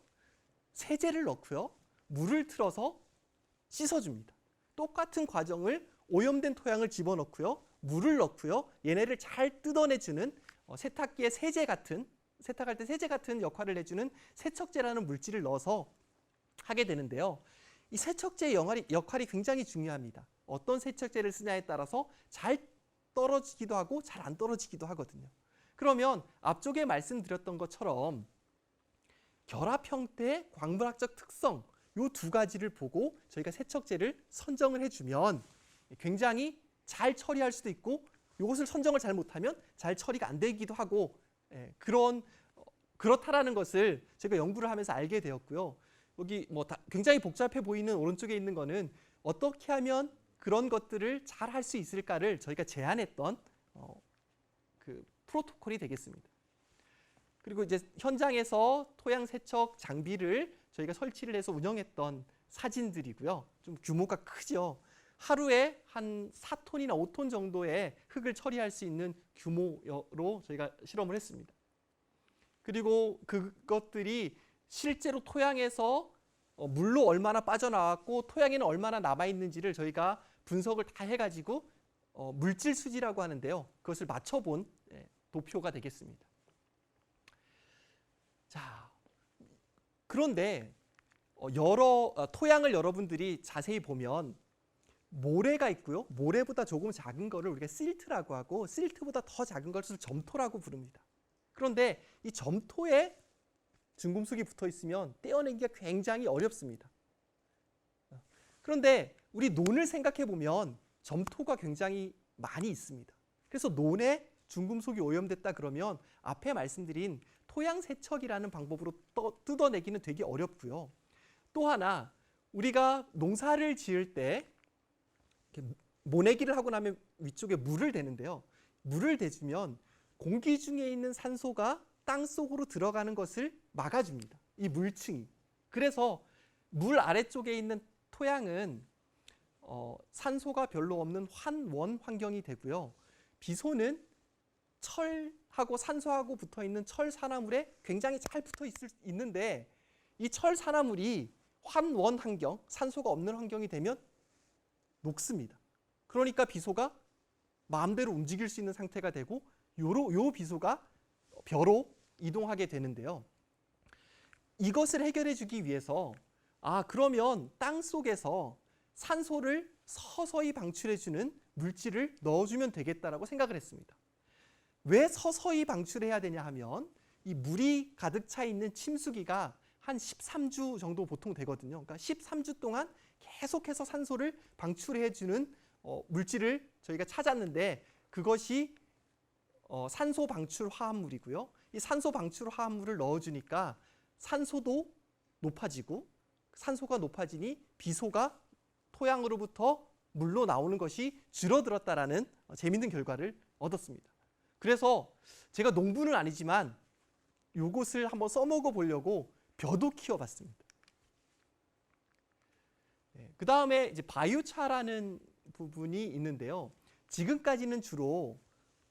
세제를 넣고요, 물을 틀어서 씻어줍니다. 똑같은 과정을 오염된 토양을 집어넣고요, 물을 넣고요, 얘네를 잘 뜯어내주는 세탁기에 세제 같은, 세탁할 때 세제 같은 역할을 해주는 세척제라는 물질을 넣어서 하게 되는데요. 이 세척제의 역할이 굉장히 중요합니다. 어떤 세척제를 쓰냐에 따라서 잘 떨어지기도 하고 잘 안 떨어지기도 하거든요. 그러면 앞쪽에 말씀드렸던 것처럼 결합 형태, 광물학적 특성 요 두 가지를 보고 저희가 세척제를 선정을 해주면 굉장히 잘 처리할 수도 있고 이것을 선정을 잘 못하면 잘 처리가 안 되기도 하고 그렇다라는 것을 제가 연구를 하면서 알게 되었고요. 여기 뭐 굉장히 복잡해 보이는 오른쪽에 있는 거는 어떻게 하면 그런 것들을 잘 할 수 있을까를 저희가 제안했던 그 프로토콜이 되겠습니다. 그리고 이제 현장에서 토양 세척 장비를 저희가 설치를 해서 운영했던 사진들이고요. 좀 규모가 크죠. 하루에 한 4톤이나 5톤 정도의 흙을 처리할 수 있는 규모로 저희가 실험을 했습니다. 그리고 그것들이 실제로 토양에서 물로 얼마나 빠져나왔고 토양에는 얼마나 남아있는지를 저희가 분석을 다 해가지고 물질 수지라고 하는데요. 그것을 맞춰본 도표가 되겠습니다. 자, 그런데 토양을 여러분들이 자세히 보면 모래가 있고요. 모래보다 조금 작은 거를 우리가 실트라고 하고 실트보다 더 작은 것을 점토라고 부릅니다. 그런데 이 점토에 중금속이 붙어 있으면 떼어내기가 굉장히 어렵습니다. 그런데 우리 논을 생각해 보면 점토가 굉장히 많이 있습니다. 그래서 논에 중금속이 오염됐다 그러면 앞에 말씀드린 토양 세척이라는 방법으로 뜯어내기는 되게 어렵고요. 또 하나 우리가 농사를 지을 때 모내기를 하고 나면 위쪽에 물을 대는데요. 물을 대주면 공기 중에 있는 산소가 땅 속으로 들어가는 것을 막아줍니다. 이 물층이. 그래서 물 아래쪽에 있는 토양은 산소가 별로 없는 환원 환경이 되고요. 비소는 철하고 산소하고 붙어있는 철 산화물에 굉장히 잘 붙어 있는데 이 철 산화물이 환원 환경, 산소가 없는 환경이 되면 녹습니다. 그러니까 비소가 마음대로 움직일 수 있는 상태가 되고 요 비소가 벼로 이동하게 되는데요. 이것을 해결해 주기 위해서 그러면 땅 속에서 산소를 서서히 방출해 주는 물질을 넣어주면 되겠다라고 생각을 했습니다. 왜 서서히 방출해야 되냐 하면 이 물이 가득 차 있는 침수기가 한 13주 정도 보통 되거든요. 그러니까 13주 동안 계속해서 산소를 방출해 주는 물질을 저희가 찾았는데 그것이 산소 방출 화합물이고요. 이 산소 방출 화합물을 넣어주니까 산소도 높아지고 산소가 높아지니 비소가 토양으로부터 물로 나오는 것이 줄어들었다라는 재미있는 결과를 얻었습니다. 그래서 제가 농부는 아니지만 이것을 한번 써먹어 보려고 벼도 키워봤습니다. 그 다음에 이제 바이오차라는 부분이 있는데요. 지금까지는 주로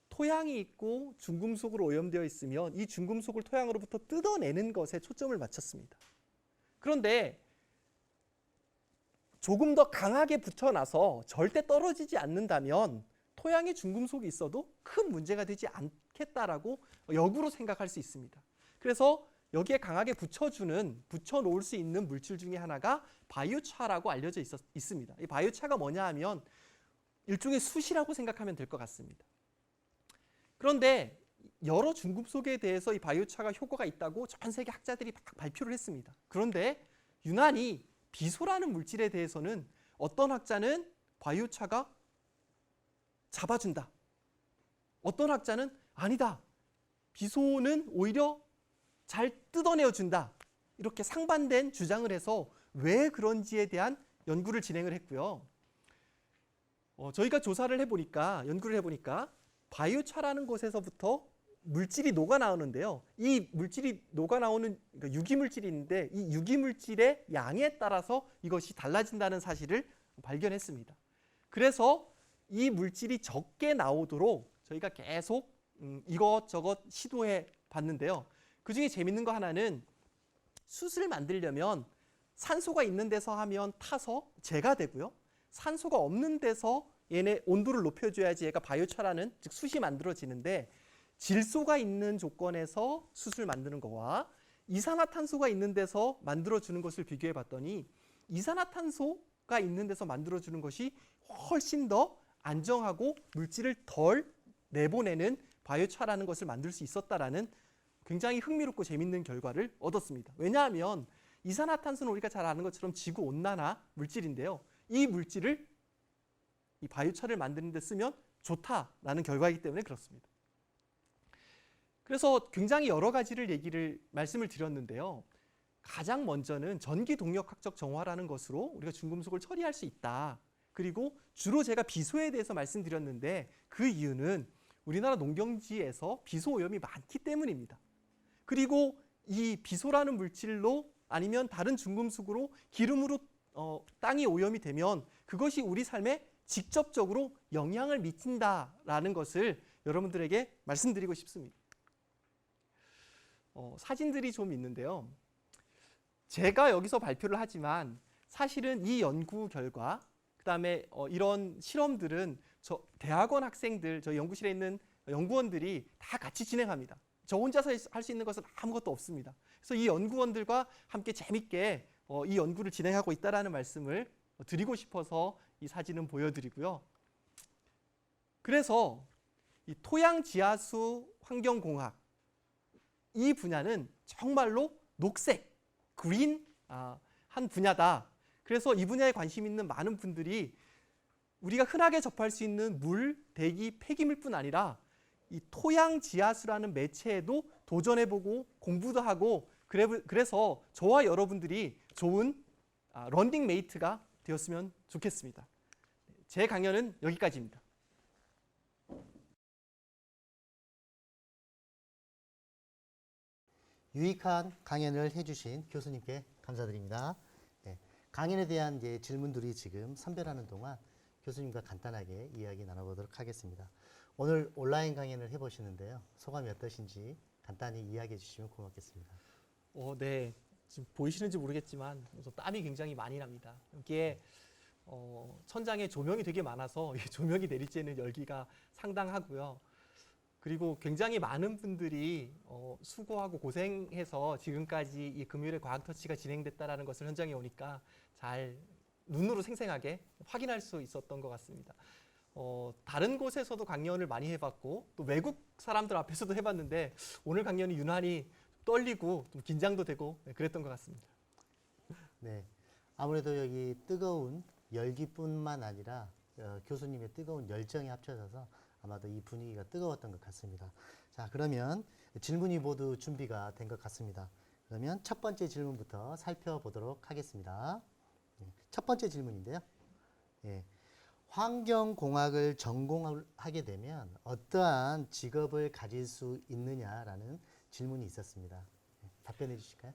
토양이 있고 중금속으로 오염되어 있으면 이 중금속을 토양으로부터 뜯어내는 것에 초점을 맞췄습니다. 그런데 조금 더 강하게 붙여놔서 절대 떨어지지 않는다면 토양에 중금속이 있어도 큰 문제가 되지 않겠다라고 역으로 생각할 수 있습니다. 그래서 여기에 강하게 붙여놓을 수 있는 물질 중에 하나가 바이오차라고 알려져 있습니다. 이 바이오차가 뭐냐 하면 일종의 숯이라고 생각하면 될 것 같습니다. 그런데 여러 중금속에 대해서 이 바이오차가 효과가 있다고 전 세계 학자들이 막 발표를 했습니다. 그런데 유난히 비소라는 물질에 대해서는 어떤 학자는 바이오차가 잡아준다. 어떤 학자는 아니다. 비소는 오히려 잘 뜯어내어준다. 이렇게 상반된 주장을 해서 왜 그런지에 대한 연구를 진행을 했고요. 저희가 연구를 해보니까 바이오차라는 곳에서부터 물질이 녹아나오는데요. 이 물질이 녹아나오는 그러니까 유기물질이 있는데 이 유기물질의 양에 따라서 이것이 달라진다는 사실을 발견했습니다. 그래서 이 물질이 적게 나오도록 저희가 계속 이것저것 시도해 봤는데요. 그중에 재밌는 거 하나는 숯을 만들려면 산소가 있는 데서 하면 타서 재가 되고요. 산소가 없는 데서 얘네 온도를 높여줘야지 얘가 바이오차라는 즉 숯이 만들어지는데 질소가 있는 조건에서 숯을 만드는 거와 이산화탄소가 있는 데서 만들어주는 것을 비교해 봤더니 이산화탄소가 있는 데서 만들어주는 것이 훨씬 더 안정하고 물질을 덜 내보내는 바이오차라는 것을 만들 수 있었다라는 굉장히 흥미롭고 재밌는 결과를 얻었습니다. 왜냐하면 이산화탄소는 우리가 잘 아는 것처럼 지구 온난화 물질인데요. 이 물질을 이 바이오철을 만드는 데 쓰면 좋다라는 결과이기 때문에 그렇습니다. 그래서 굉장히 여러 가지를 말씀을 드렸는데요. 가장 먼저는 전기 동력학적 정화라는 것으로 우리가 중금속을 처리할 수 있다. 그리고 주로 제가 비소에 대해서 말씀드렸는데 그 이유는 우리나라 농경지에서 비소 오염이 많기 때문입니다. 그리고 이 비소라는 물질로 아니면 다른 중금속으로 기름으로 땅이 오염이 되면 그것이 우리 삶에 직접적으로 영향을 미친다라는 것을 여러분들에게 말씀드리고 싶습니다. 사진들이 좀 있는데요. 제가 여기서 발표를 하지만 사실은 이 연구 결과, 그다음에 이런 실험들은 저 대학원 학생들, 저희 연구실에 있는 연구원들이 다 같이 진행합니다. 저 혼자서 할 수 있는 것은 아무것도 없습니다. 그래서 이 연구원들과 함께 재밌게 이 연구를 진행하고 있다라는 말씀을 드리고 싶어서 이 사진은 보여드리고요. 그래서 이 토양 지하수 환경공학 이 분야는 정말로 녹색, 그린 한 분야다. 그래서 이 분야에 관심 있는 많은 분들이 우리가 흔하게 접할 수 있는 물, 대기, 폐기물뿐 아니라 이 토양 지하수라는 매체에도 도전해보고 공부도 하고 그래서 저와 여러분들이 좋은 런닝 메이트가 되었으면 좋겠습니다. 제 강연은 여기까지입니다. 유익한 강연을 해주신 교수님께 감사드립니다. 네, 강연에 대한 질문들이 지금 선별하는 동안 교수님과 간단하게 이야기 나눠보도록 하겠습니다. 오늘 온라인 강연을 해보시는데요. 소감이 어떠신지 간단히 이야기해 주시면 고맙겠습니다. 네, 지금 보이시는지 모르겠지만 땀이 굉장히 많이 납니다. 여기에 천장에 조명이 되게 많아서 조명이 내릴 때는 열기가 상당하고요. 그리고 굉장히 많은 분들이 수고하고 고생해서 지금까지 이 금요일에 과학터치가 진행됐다는 것을 현장에 오니까 잘 눈으로 생생하게 확인할 수 있었던 것 같습니다. 다른 곳에서도 강연을 많이 해봤고 또 외국 사람들 앞에서도 해봤는데 오늘 강연이 유난히 떨리고 좀 긴장도 되고 그랬던 것 같습니다. 네, 아무래도 여기 뜨거운 열기뿐만 아니라 교수님의 뜨거운 열정이 합쳐져서 아마도 이 분위기가 뜨거웠던 것 같습니다. 자, 그러면 질문이 모두 준비가 된 것 같습니다. 그러면 첫 번째 질문부터 살펴보도록 하겠습니다. 첫 번째 질문인데요. 환경공학을 전공하게 되면 어떠한 직업을 가질 수 있느냐라는 질문이 있었습니다. 답변해 주실까요?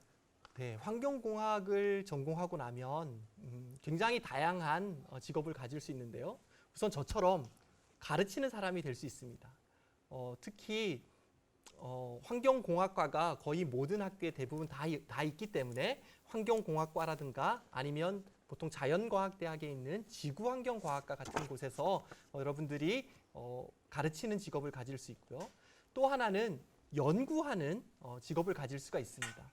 네, 환경공학을 전공하고 나면 굉장히 다양한 직업을 가질 수 있는데요. 우선 저처럼 가르치는 사람이 될 수 있습니다. 특히 환경공학과가 거의 모든 학교에 대부분 다 있기 때문에 환경공학과라든가 아니면 보통 자연과학대학에 있는 지구환경과학과 같은 곳에서 여러분들이 가르치는 직업을 가질 수 있고요. 또 하나는 연구하는 직업을 가질 수가 있습니다.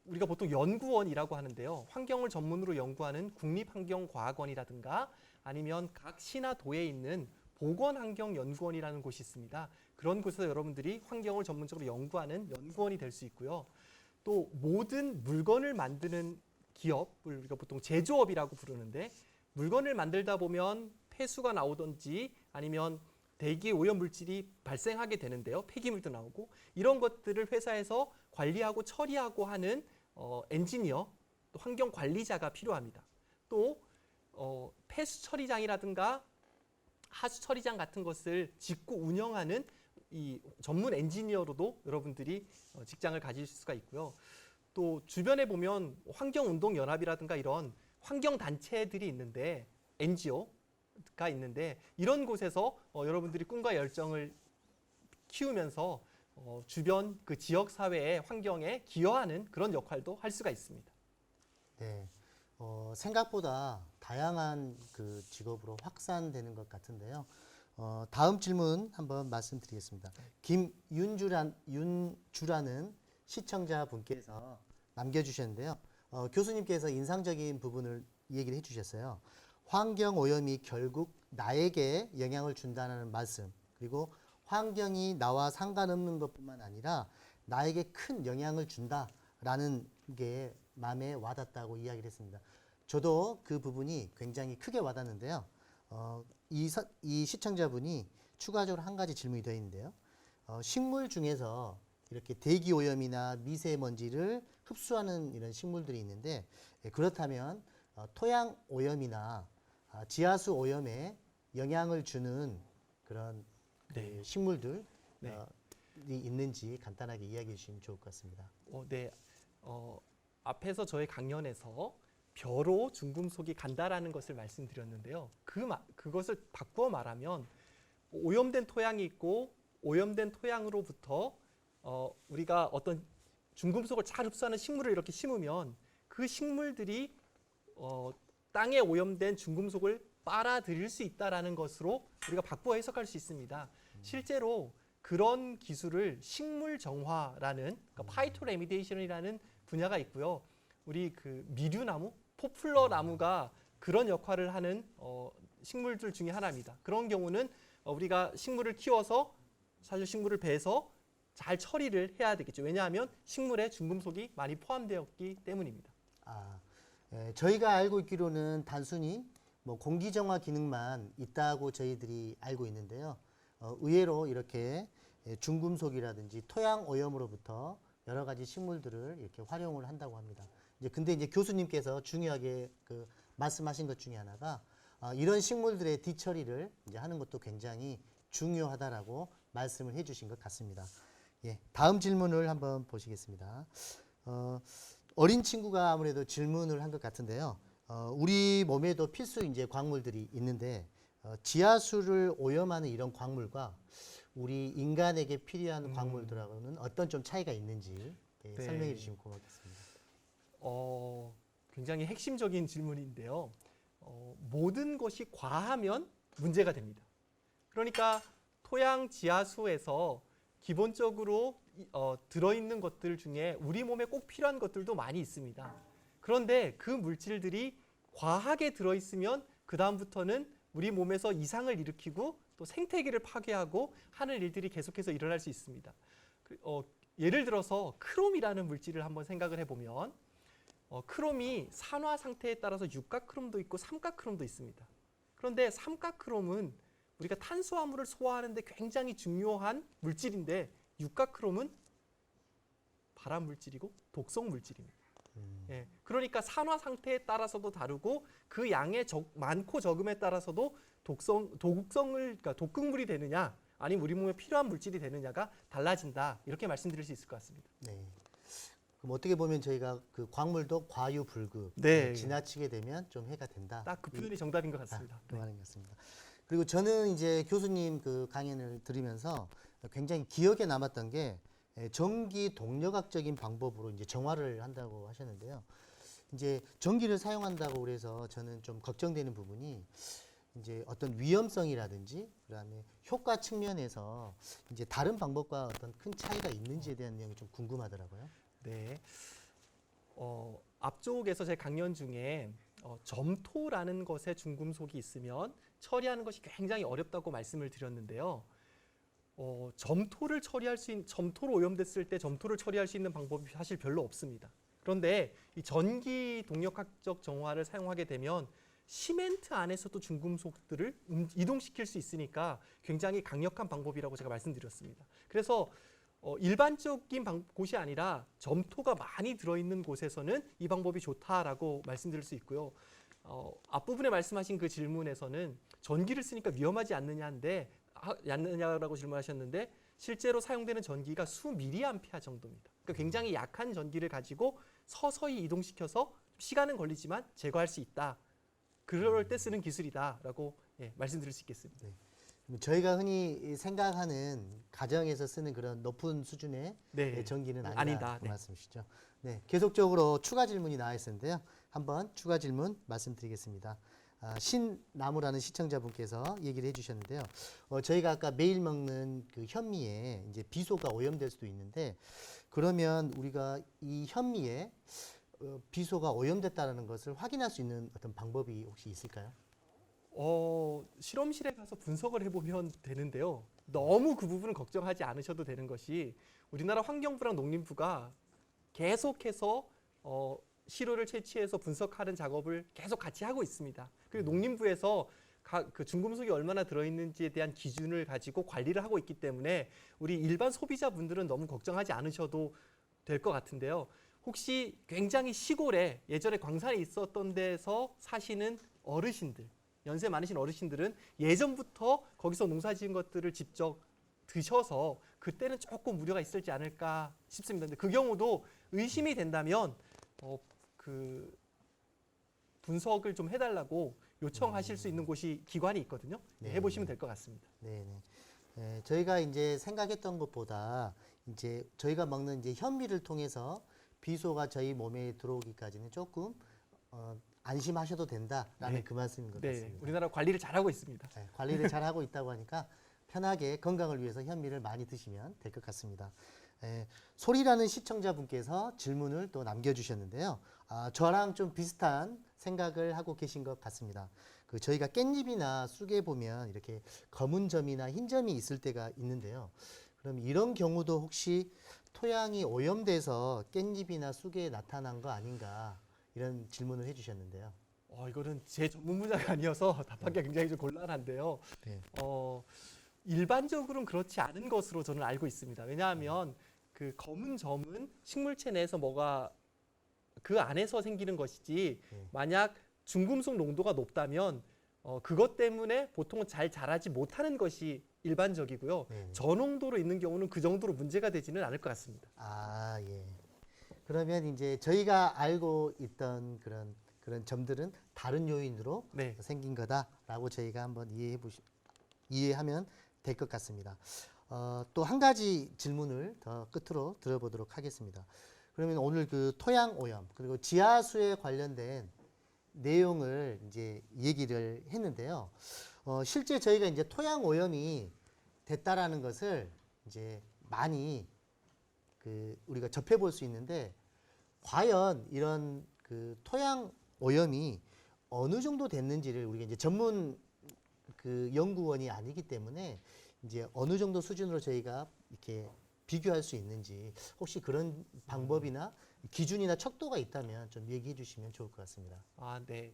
우리가 보통 연구원이라고 하는데요. 환경을 전문으로 연구하는 국립환경과학원이라든가 아니면 각 시나 도에 있는 보건환경연구원이라는 곳이 있습니다. 그런 곳에서 여러분들이 환경을 전문적으로 연구하는 연구원이 될 수 있고요. 또 모든 물건을 만드는 기업을 우리가 보통 제조업이라고 부르는데 물건을 만들다 보면 폐수가 나오든지 아니면 대기 오염 물질이 발생하게 되는데요. 폐기물도 나오고 이런 것들을 회사에서 관리하고 처리하고 하는 엔지니어, 또 환경 관리자가 필요합니다. 또 폐수 처리장이라든가 하수 처리장 같은 것을 짓고 운영하는 이 전문 엔지니어로도 여러분들이 직장을 가질 수가 있고요. 또 주변에 보면 환경운동연합이라든가 이런 환경단체들이 있는데 NGO가 있는데 이런 곳에서 여러분들이 꿈과 열정을 키우면서 주변 그 지역 사회의 환경에 기여하는 그런 역할도 할 수가 있습니다. 네, 생각보다 다양한 그 직업으로 확산되는 것 같은데요. 다음 질문 한번 말씀드리겠습니다. 윤주라는 시청자분께서 남겨주셨는데요. 교수님께서 인상적인 부분을 얘기를 해주셨어요. 환경 오염이 결국 나에게 영향을 준다는 말씀, 그리고 환경이 나와 상관없는 것뿐만 아니라 나에게 큰 영향을 준다라는 게 마음에 와닿다고 이야기를 했습니다. 저도 그 부분이 굉장히 크게 와닿는데요. 이 시청자분이 추가적으로 한 가지 질문이 더 있는데요. 식물 중에서 이렇게 대기 오염이나 미세먼지를 흡수하는 이런 식물들이 있는데 그렇다면 토양 오염이나 지하수 오염에 영향을 주는 그런 네. 식물들이 네. 있는지 간단하게 이야기해 주시면 좋을 것 같습니다. 네. 앞에서 저의 강연에서 벼로 중금속이 간다라는 것을 말씀드렸는데요. 그것을 바꾸어 말하면 오염된 토양이 있고 오염된 토양으로부터 우리가 어떤 중금속을 잘 흡수하는 식물을 이렇게 심으면 그 식물들이 땅에 오염된 중금속을 빨아들일 수 있다라는 것으로 우리가 바꾸어 해석할 수 있습니다. 실제로 그런 기술을 식물 정화라는 그러니까 파이토 레미디에이션이라는 분야가 있고요. 우리 그 미류나무, 포플러 나무가 그런 역할을 하는 식물들 중에 하나입니다. 그런 경우는 우리가 식물을 키워서 사실 식물을 베서 잘 처리를 해야 되겠죠. 왜냐하면 식물에 중금속이 많이 포함되었기 때문입니다. 저희가 알고 있기로는 단순히 뭐 공기 정화 기능만 있다고 저희들이 알고 있는데요. 의외로 이렇게 중금속이라든지 토양 오염으로부터 여러 가지 식물들을 이렇게 활용을 한다고 합니다. 근데 이제 교수님께서 중요하게 그 말씀하신 것 중에 하나가 이런 식물들의 뒤처리를 이제 하는 것도 굉장히 중요하다라고 말씀을 해주신 것 같습니다. 예, 다음 질문을 한번 보시겠습니다. 어린 친구가 아무래도 질문을 한 것 같은데요. 우리 몸에도 필수 이제 광물들이 있는데 지하수를 오염하는 이런 광물과 우리 인간에게 필요한 광물들하고는 어떤 좀 차이가 있는지 네. 설명해 주시면 고맙겠습니다. 굉장히 핵심적인 질문인데요. 모든 것이 과하면 문제가 됩니다. 그러니까 토양 지하수에서 기본적으로 들어있는 것들 중에 우리 몸에 꼭 필요한 것들도 많이 있습니다. 그런데 그 물질들이 과하게 들어있으면 그 다음부터는 우리 몸에서 이상을 일으키고 또 생태계를 파괴하고 하는 일들이 계속해서 일어날 수 있습니다. 예를 들어서 크롬이라는 물질을 한번 생각을 해보면 크롬이 산화 상태에 따라서 육각크롬도 있고 삼각크롬도 있습니다. 그런데 삼각크롬은 우리가 탄수화물을 소화하는데 굉장히 중요한 물질인데 육각크롬은 발암 물질이고 독성 물질입니다. 예, 그러니까 산화 상태에 따라서도 다르고 그 양의 많고 적음에 따라서도 그러니까 독극물이 되느냐 아니면 우리 몸에 필요한 물질이 되느냐가 달라진다 이렇게 말씀드릴 수 있을 것 같습니다. 네. 그럼 어떻게 보면 저희가 그 광물도 과유불급 네. 지나치게 되면 좀 해가 된다. 딱 그 표현이 정답인 것 같습니다. 그 말인 것 같습니다. 그리고 저는 이제 교수님 그 강연을 들으면서 굉장히 기억에 남았던 게 전기 동력학적인 방법으로 이제 정화를 한다고 하셨는데요. 이제 전기를 사용한다고 그래서 저는 좀 걱정되는 부분이 이제 어떤 위험성이라든지 그다음에 효과 측면에서 이제 다른 방법과 어떤 큰 차이가 있는지에 대한 내용이 좀 궁금하더라고요. 네. 앞쪽에서 제 강연 중에 점토라는 것에 중금속이 있으면 처리하는 것이 굉장히 어렵다고 말씀을 드렸는데요. 점토로 오염됐을 때 점토를 처리할 수 있는 방법이 사실 별로 없습니다. 그런데 이 전기 동력학적 정화를 사용하게 되면 시멘트 안에서도 중금속들을 이동시킬 수 있으니까 굉장히 강력한 방법이라고 제가 말씀드렸습니다. 그래서 일반적인 곳이 아니라 점토가 많이 들어있는 곳에서는 이 방법이 좋다라고 말씀드릴 수 있고요. 앞부분에 말씀하신 그 질문에서는 전기를 쓰니까 위험하지 않느냐라고 질문하셨는데 실제로 사용되는 전기가 수 미리암페어 정도입니다. 그러니까 굉장히 약한 전기를 가지고 서서히 이동시켜서 시간은 걸리지만 제거할 수 있다. 그럴 때 쓰는 기술이다라고 말씀드릴 수 있겠습니다. 네. 저희가 흔히 생각하는 가정에서 쓰는 그런 높은 수준의 전기는 아니다. 그 말씀이시죠. 네, 계속적으로 추가 질문이 나와 있었는데요. 한번 추가 질문 말씀드리겠습니다. 신나무라는 시청자분께서 얘기를 해주셨는데요. 저희가 아까 매일 먹는 그 현미에 이제 비소가 오염될 수도 있는데 그러면 우리가 이 현미에 비소가 오염됐다는 것을 확인할 수 있는 어떤 방법이 혹시 있을까요? 실험실에 가서 분석을 해보면 되는데요. 너무 그 부분은 걱정하지 않으셔도 되는 것이 우리나라 환경부랑 농림부가 계속해서 시료를 채취해서 분석하는 작업을 계속 같이 하고 있습니다. 그리고 농림부에서 그 중금속이 얼마나 들어있는지에 대한 기준을 가지고 관리를 하고 있기 때문에 우리 일반 소비자분들은 너무 걱정하지 않으셔도 될 것 같은데요. 혹시 굉장히 시골에 예전에 광산에 있었던 데서 사시는 어르신들, 연세 많으신 어르신들은 예전부터 거기서 농사 지은 것들을 직접 드셔서 그때는 조금 우려가 있을지 않을까 싶습니다. 근데 그 경우도 의심이 된다면 그 분석을 좀 해달라고 요청하실 수 있는 곳이 기관이 있거든요. 네. 해보시면 될 것 같습니다. 네네. 저희가 이제 생각했던 것보다 이제 저희가 먹는 이제 현미를 통해서 비소가 저희 몸에 들어오기까지는 조금 안심하셔도 된다라는 네. 그 말씀인 것 네, 같습니다. 우리나라 관리를 잘하고 있습니다. 네, 관리를 잘 하고 있다고 하니까 편하게 건강을 위해서 현미를 많이 드시면 될 것 같습니다. 소리라는 시청자분께서 질문을 또 남겨주셨는데요. 저랑 좀 비슷한 생각을 하고 계신 것 같습니다. 그 저희가 깻잎이나 쑥에 보면 이렇게 검은 점이나 흰 점이 있을 때가 있는데요. 그럼 이런 경우도 혹시 토양이 오염돼서 깻잎이나 쑥에 나타난 거 아닌가 이런 질문을 해주셨는데요. 이거는 제 전문 분야가 아니어서 답하기가 굉장히 좀 곤란한데요. 네. 일반적으로는 그렇지 않은 것으로 저는 알고 있습니다. 왜냐하면 그 검은 점은 식물체 내에서 뭐가 그 안에서 생기는 것이지 네. 만약 중금속 농도가 높다면 그것 때문에 보통은 잘 자라지 못하는 것이 일반적이고요. 네. 저농도로 있는 경우는 그 정도로 문제가 되지는 않을 것 같습니다. 예. 그러면 이제 저희가 알고 있던 그런 점들은 다른 요인으로 네. 생긴 거다라고 저희가 한번 이해하면 될 것 같습니다. 또 한 가지 질문을 더 끝으로 들어보도록 하겠습니다. 그러면 오늘 그 토양 오염 그리고 지하수에 관련된 내용을 이제 얘기를 했는데요. 실제 저희가 이제 토양 오염이 됐다라는 것을 이제 많이 우리가 접해볼 수 있는데 과연 이런 그 토양 오염이 어느 정도 됐는지를 우리가 이제 전문 그 연구원이 아니기 때문에 이제 어느 정도 수준으로 저희가 이렇게 비교할 수 있는지 혹시 그런 방법이나 기준이나 척도가 있다면 좀 얘기해 주시면 좋을 것 같습니다. 네.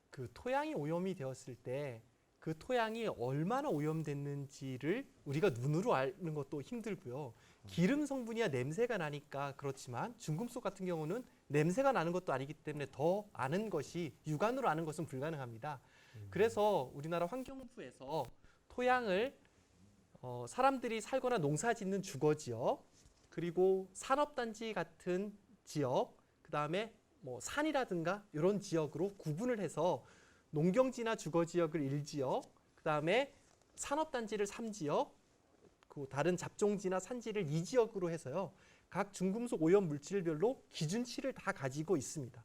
그 토양이 오염이 되었을 때 그 토양이 얼마나 오염됐는지를 우리가 눈으로 아는 것도 힘들고요. 기름 성분이야 냄새가 나니까 그렇지만 중금속 같은 경우는 냄새가 나는 것도 아니기 때문에 더 아는 것이 육안으로 아는 것은 불가능합니다. 그래서 우리나라 환경부에서 토양을 사람들이 살거나 농사 짓는 주거 지역 그리고 산업단지 같은 지역 그다음에 뭐 산이라든가 이런 지역으로 구분을 해서 농경지나 주거지역을 1지역, 그다음에 산업단지를 3지역, 그 다른 잡종지나 산지를 2지역으로 해서요. 각 중금속 오염 물질별로 기준치를 다 가지고 있습니다.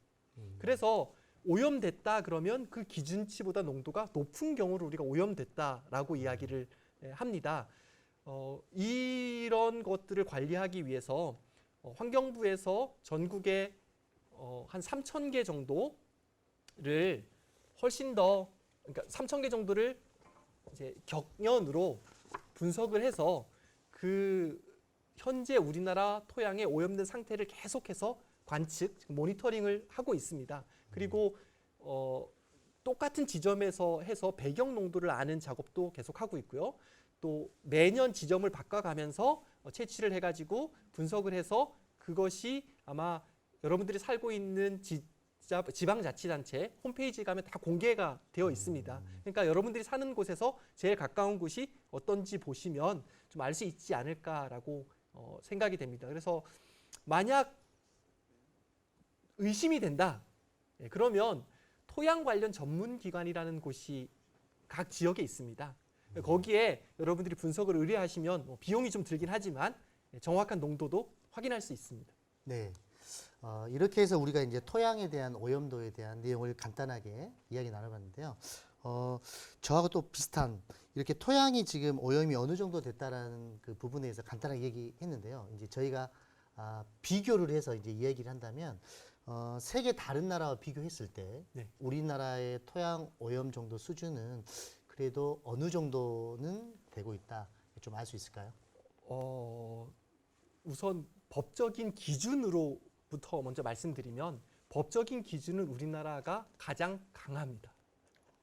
그래서 오염됐다 그러면 그 기준치보다 농도가 높은 경우를 우리가 오염됐다라고 이야기를 합니다. 이런 것들을 관리하기 위해서 환경부에서 전국에 한 3,000개 정도를 훨씬 더 그러니까 3,000개 정도를 이제 격년으로 분석을 해서 그 현재 우리나라 토양의 오염된 상태를 계속해서 관측, 모니터링을 하고 있습니다. 그리고 똑같은 지점에서 해서 배경 농도를 아는 작업도 계속하고 있고요. 또 매년 지점을 바꿔가면서 채취를 해가지고 분석을 해서 그것이 아마 여러분들이 살고 있는 지방자치단체 홈페이지에 가면 다 공개가 되어 있습니다. 그러니까 여러분들이 사는 곳에서 제일 가까운 곳이 어떤지 보시면 좀 알 수 있지 않을까라고 생각이 됩니다. 그래서 만약 의심이 된다. 그러면 토양 관련 전문기관이라는 곳이 각 지역에 있습니다. 거기에 여러분들이 분석을 의뢰하시면 비용이 좀 들긴 하지만 정확한 농도도 확인할 수 있습니다. 네. 이렇게 해서 우리가 이제 토양에 대한 오염도에 대한 내용을 간단하게 이야기 나눠봤는데요. 저하고 또 비슷한 이렇게 토양이 지금 오염이 어느 정도 됐다라는 그 부분에 대해서 간단하게 얘기했는데요. 이제 저희가 비교를 해서 이제 이야기를 한다면 세계 다른 나라와 비교했을 때 네. 우리나라의 토양 오염 정도 수준은 그래도 어느 정도는 되고 있다. 좀 알 수 있을까요? 우선 법적인 기준으로부터 먼저 말씀드리면 법적인 기준은 우리나라가 가장 강합니다.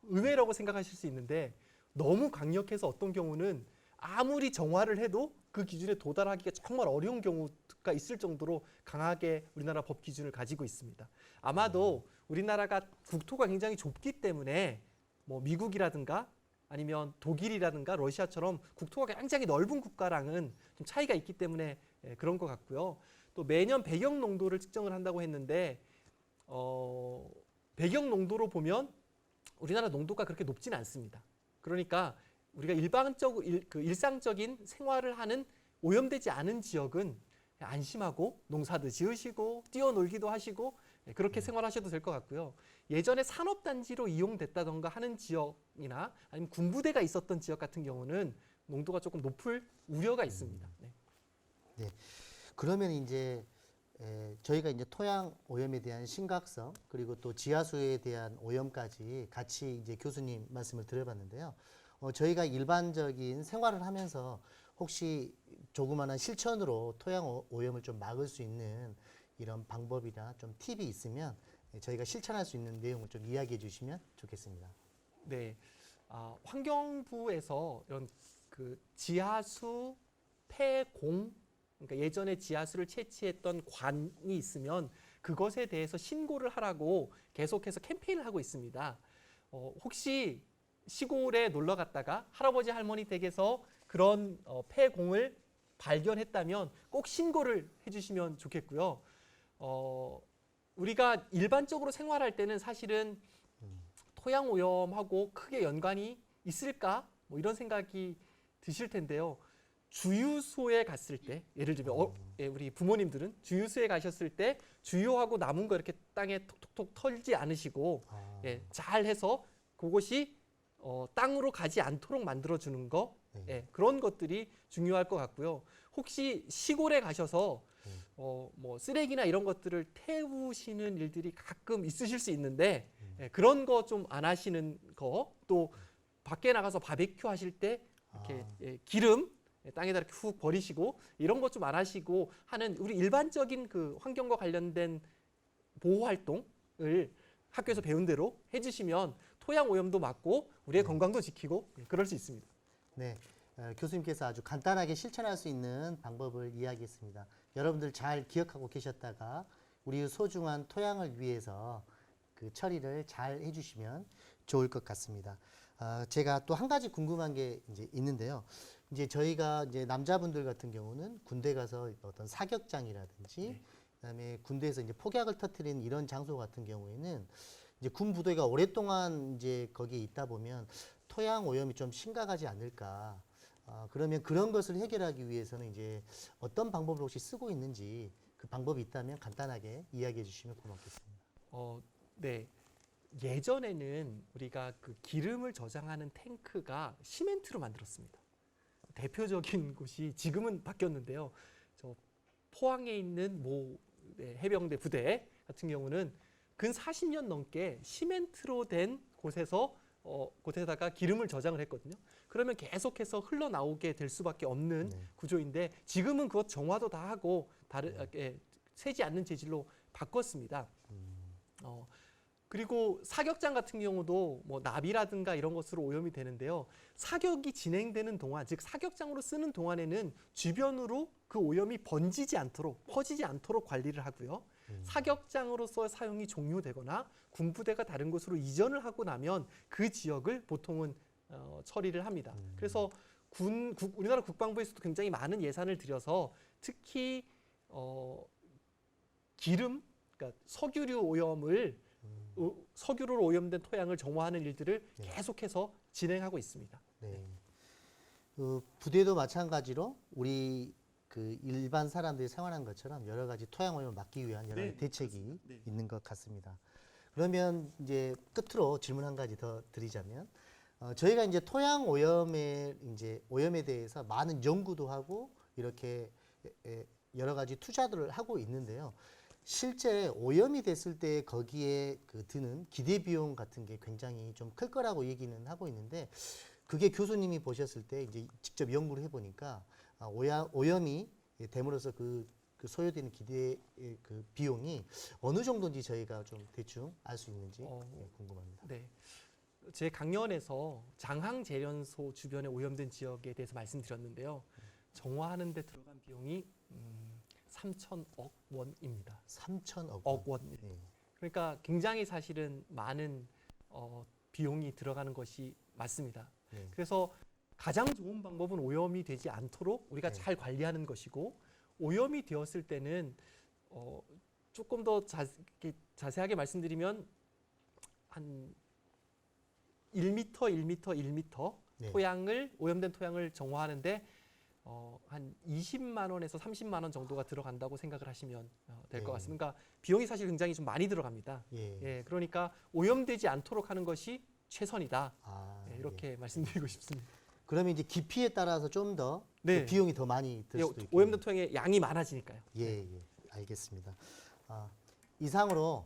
의외라고 생각하실 수 있는데 너무 강력해서 어떤 경우는 아무리 정화를 해도 그 기준에 도달하기가 정말 어려운 경우가 있을 정도로 강하게 우리나라 법 기준을 가지고 있습니다. 아마도 우리나라가 국토가 굉장히 좁기 때문에 뭐 미국이라든가 아니면 독일이라든가 러시아처럼 국토가 굉장히 넓은 국가랑은 좀 차이가 있기 때문에 그런 것 같고요. 또 매년 배경 농도를 측정을 한다고 했는데 배경 농도로 보면 우리나라 농도가 그렇게 높지는 않습니다. 그러니까 우리가 일상적인 생활을 하는 오염되지 않은 지역은 안심하고 농사도 지으시고 뛰어놀기도 하시고 그렇게 생활하셔도 될 것 같고요. 예전에 산업단지로 이용됐다던가 하는 지역이나 아니면 군부대가 있었던 지역 같은 경우는 농도가 조금 높을 우려가 있습니다. 네. 그러면 이제 저희가 이제 토양 오염에 대한 심각성 그리고 또 지하수에 대한 오염까지 같이 이제 교수님 말씀을 드려봤는데요. 저희가 일반적인 생활을 하면서 혹시 조그마한 실천으로 토양 오염을 좀 막을 수 있는 이런 방법이나 좀 팁이 있으면 저희가 실천할 수 있는 내용을 좀 이야기해 주시면 좋겠습니다. 네, 환경부에서 이런 그 지하수 폐공, 그러니까 예전에 지하수를 채취했던 관이 있으면 그것에 대해서 신고를 하라고 계속해서 캠페인을 하고 있습니다. 혹시 시골에 놀러 갔다가 할아버지 할머니 댁에서 그런 폐공을 발견했다면 꼭 신고를 해주시면 좋겠고요. 우리가 일반적으로 생활할 때는 사실은 토양 오염하고 크게 연관이 있을까? 뭐 이런 생각이 드실 텐데요. 주유소에 갔을 때, 예를 들면 우리 부모님들은 주유소에 가셨을 때 주유하고 남은 거 이렇게 땅에 톡톡톡 털지 않으시고 잘 해서 그것이 땅으로 가지 않도록 만들어주는 거, 그런 것들이 중요할 것 같고요. 혹시 시골에 가셔서 뭐 쓰레기나 이런 것들을 태우시는 일들이 가끔 있으실 수 있는데 그런 거 좀 안 하시는 거, 또 밖에 나가서 바베큐 하실 때 이렇게 기름 땅에다 이렇게 훅 버리시고 이런 것 좀 안 하시고 하는 우리 일반적인 그 환경과 관련된 보호 활동을 학교에서 배운 대로 해주시면 토양 오염도 막고 우리의 건강도 지키고 그럴 수 있습니다. 네, 교수님께서 아주 간단하게 실천할 수 있는 방법을 이야기했습니다. 여러분들 잘 기억하고 계셨다가 우리 소중한 토양을 위해서 그 처리를 잘 해주시면 좋을 것 같습니다. 제가 또 한 가지 궁금한 게 이제 있는데요. 이제 저희가 이제 남자분들 같은 경우는 군대 가서 어떤 사격장이라든지 그다음에 군대에서 이제 폭약을 터뜨리는 이런 장소 같은 경우에는 이제 군 부대가 오랫동안 이제 거기에 있다 보면 토양 오염이 좀 심각하지 않을까. 그러면 그런 것을 해결하기 위해서는 이제 어떤 방법을 혹시 쓰고 있는지 그 방법이 있다면 간단하게 이야기해 주시면 고맙겠습니다. 네. 예전에는 우리가 그 기름을 저장하는 탱크가 시멘트로 만들었습니다. 대표적인 곳이 지금은 바뀌었는데요. 저 포항에 있는 모 해병대 부대 같은 경우는 근 40년 넘게 시멘트로 된 곳에다가 기름을 저장을 했거든요. 그러면 계속해서 흘러나오게 될 수밖에 없는 구조인데 지금은 그것 정화도 다 하고 새지 않는 재질로 바꿨습니다. 그리고 사격장 같은 경우도 뭐 나비라든가 이런 것으로 오염이 되는데요. 사격이 진행되는 동안, 즉 사격장으로 쓰는 동안에는 주변으로 그 오염이 퍼지지 않도록 관리를 하고요. 사격장으로서 사용이 종료되거나 군부대가 다른 곳으로 이전을 하고 나면 그 지역을 보통은 처리를 합니다. 그래서 우리나라 국방부에서도 굉장히 많은 예산을 들여서 특히 기름, 그러니까 석유로 오염된 토양을 정화하는 일들을 계속해서 진행하고 있습니다. 네. 부대도 마찬가지로 우리 그 일반 사람들이 생활한 것처럼 여러 가지 토양 오염을 막기 위한 여러 가지 대책이 있는 것 같습니다. 그러면 이제 끝으로 질문 한 가지 더 드리자면 저희가 이제 토양 오염에 대해서 많은 연구도 하고 이렇게 여러 가지 투자들을 하고 있는데요. 실제 오염이 됐을 때 거기에 그 드는 기대 비용 같은 게 굉장히 좀 클 거라고 얘기는 하고 있는데 그게 교수님이 보셨을 때 이제 직접 연구를 해보니까 오염이 됨으로써 그 소요되는 기대 그 비용이 어느 정도인지 저희가 좀 대충 알 수 있는지 궁금합니다. 네. 제 강연에서 장항제련소 주변에 오염된 지역에 대해서 말씀드렸는데요. 정화하는 데 들어간 비용이 3천억 원입니다. 3천억 억 원. 네. 그러니까 굉장히 사실은 많은 비용이 들어가는 것이 맞습니다. 네. 그래서 가장 좋은 방법은 오염이 되지 않도록 우리가 네. 잘 관리하는 것이고 오염이 되었을 때는 조금 더 자세하게 말씀드리면 한 1m, 1m, 1m 네. 오염된 토양을 정화하는데 한 20만 원에서 30만 원 정도가 들어간다고 생각을 하시면 될 것 네. 같습니다. 그러니까 비용이 사실 굉장히 좀 많이 들어갑니다. 예. 예, 그러니까 오염되지 않도록 하는 것이 최선이다. 아, 예, 이렇게 말씀드리고 싶습니다. 그러면 이제 깊이에 따라서 좀 더 네. 비용이 더 많이 들 예, 수도 있고. 오염된 토양의 양이 많아지니까요. 예, 알겠습니다. 이상으로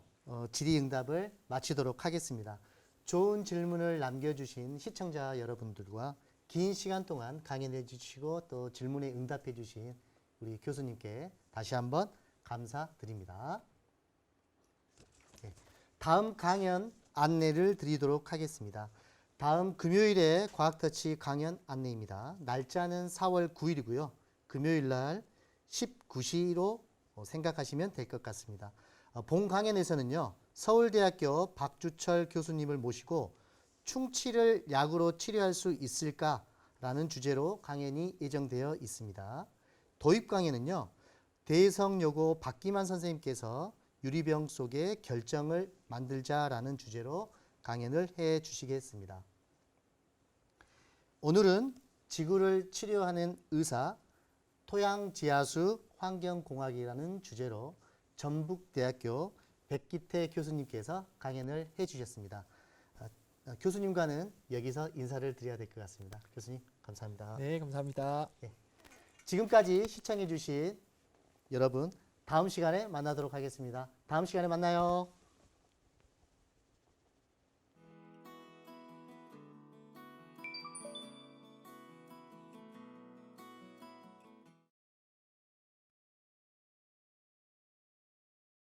질의응답을 마치도록 하겠습니다. 좋은 질문을 남겨주신 시청자 여러분들과 긴 시간 동안 강연해 주시고 또 질문에 응답해 주신 우리 교수님께 다시 한번 감사드립니다. 네, 다음 강연 안내를 드리도록 하겠습니다. 다음 금요일에 과학터치 강연 안내입니다. 날짜는 4월 9일이고요. 금요일 날 19시로 생각하시면 될 것 같습니다. 본 강연에서는요. 서울대학교 박주철 교수님을 모시고 충치를 약으로 치료할 수 있을까라는 주제로 강연이 예정되어 있습니다. 도입 강연은요. 대성여고 박기만 선생님께서 유리병 속에 결정을 만들자라는 주제로 강연을 해 주시겠습니다. 오늘은 지구를 치료하는 의사, 토양지하수 환경공학이라는 주제로 전북대학교 백기태 교수님께서 강연을 해 주셨습니다. 교수님과는 여기서 인사를 드려야 될 것 같습니다. 교수님 감사합니다. 네, 감사합니다. 지금까지 시청해 주신 여러분 다음 시간에 만나도록 하겠습니다. 다음 시간에 만나요.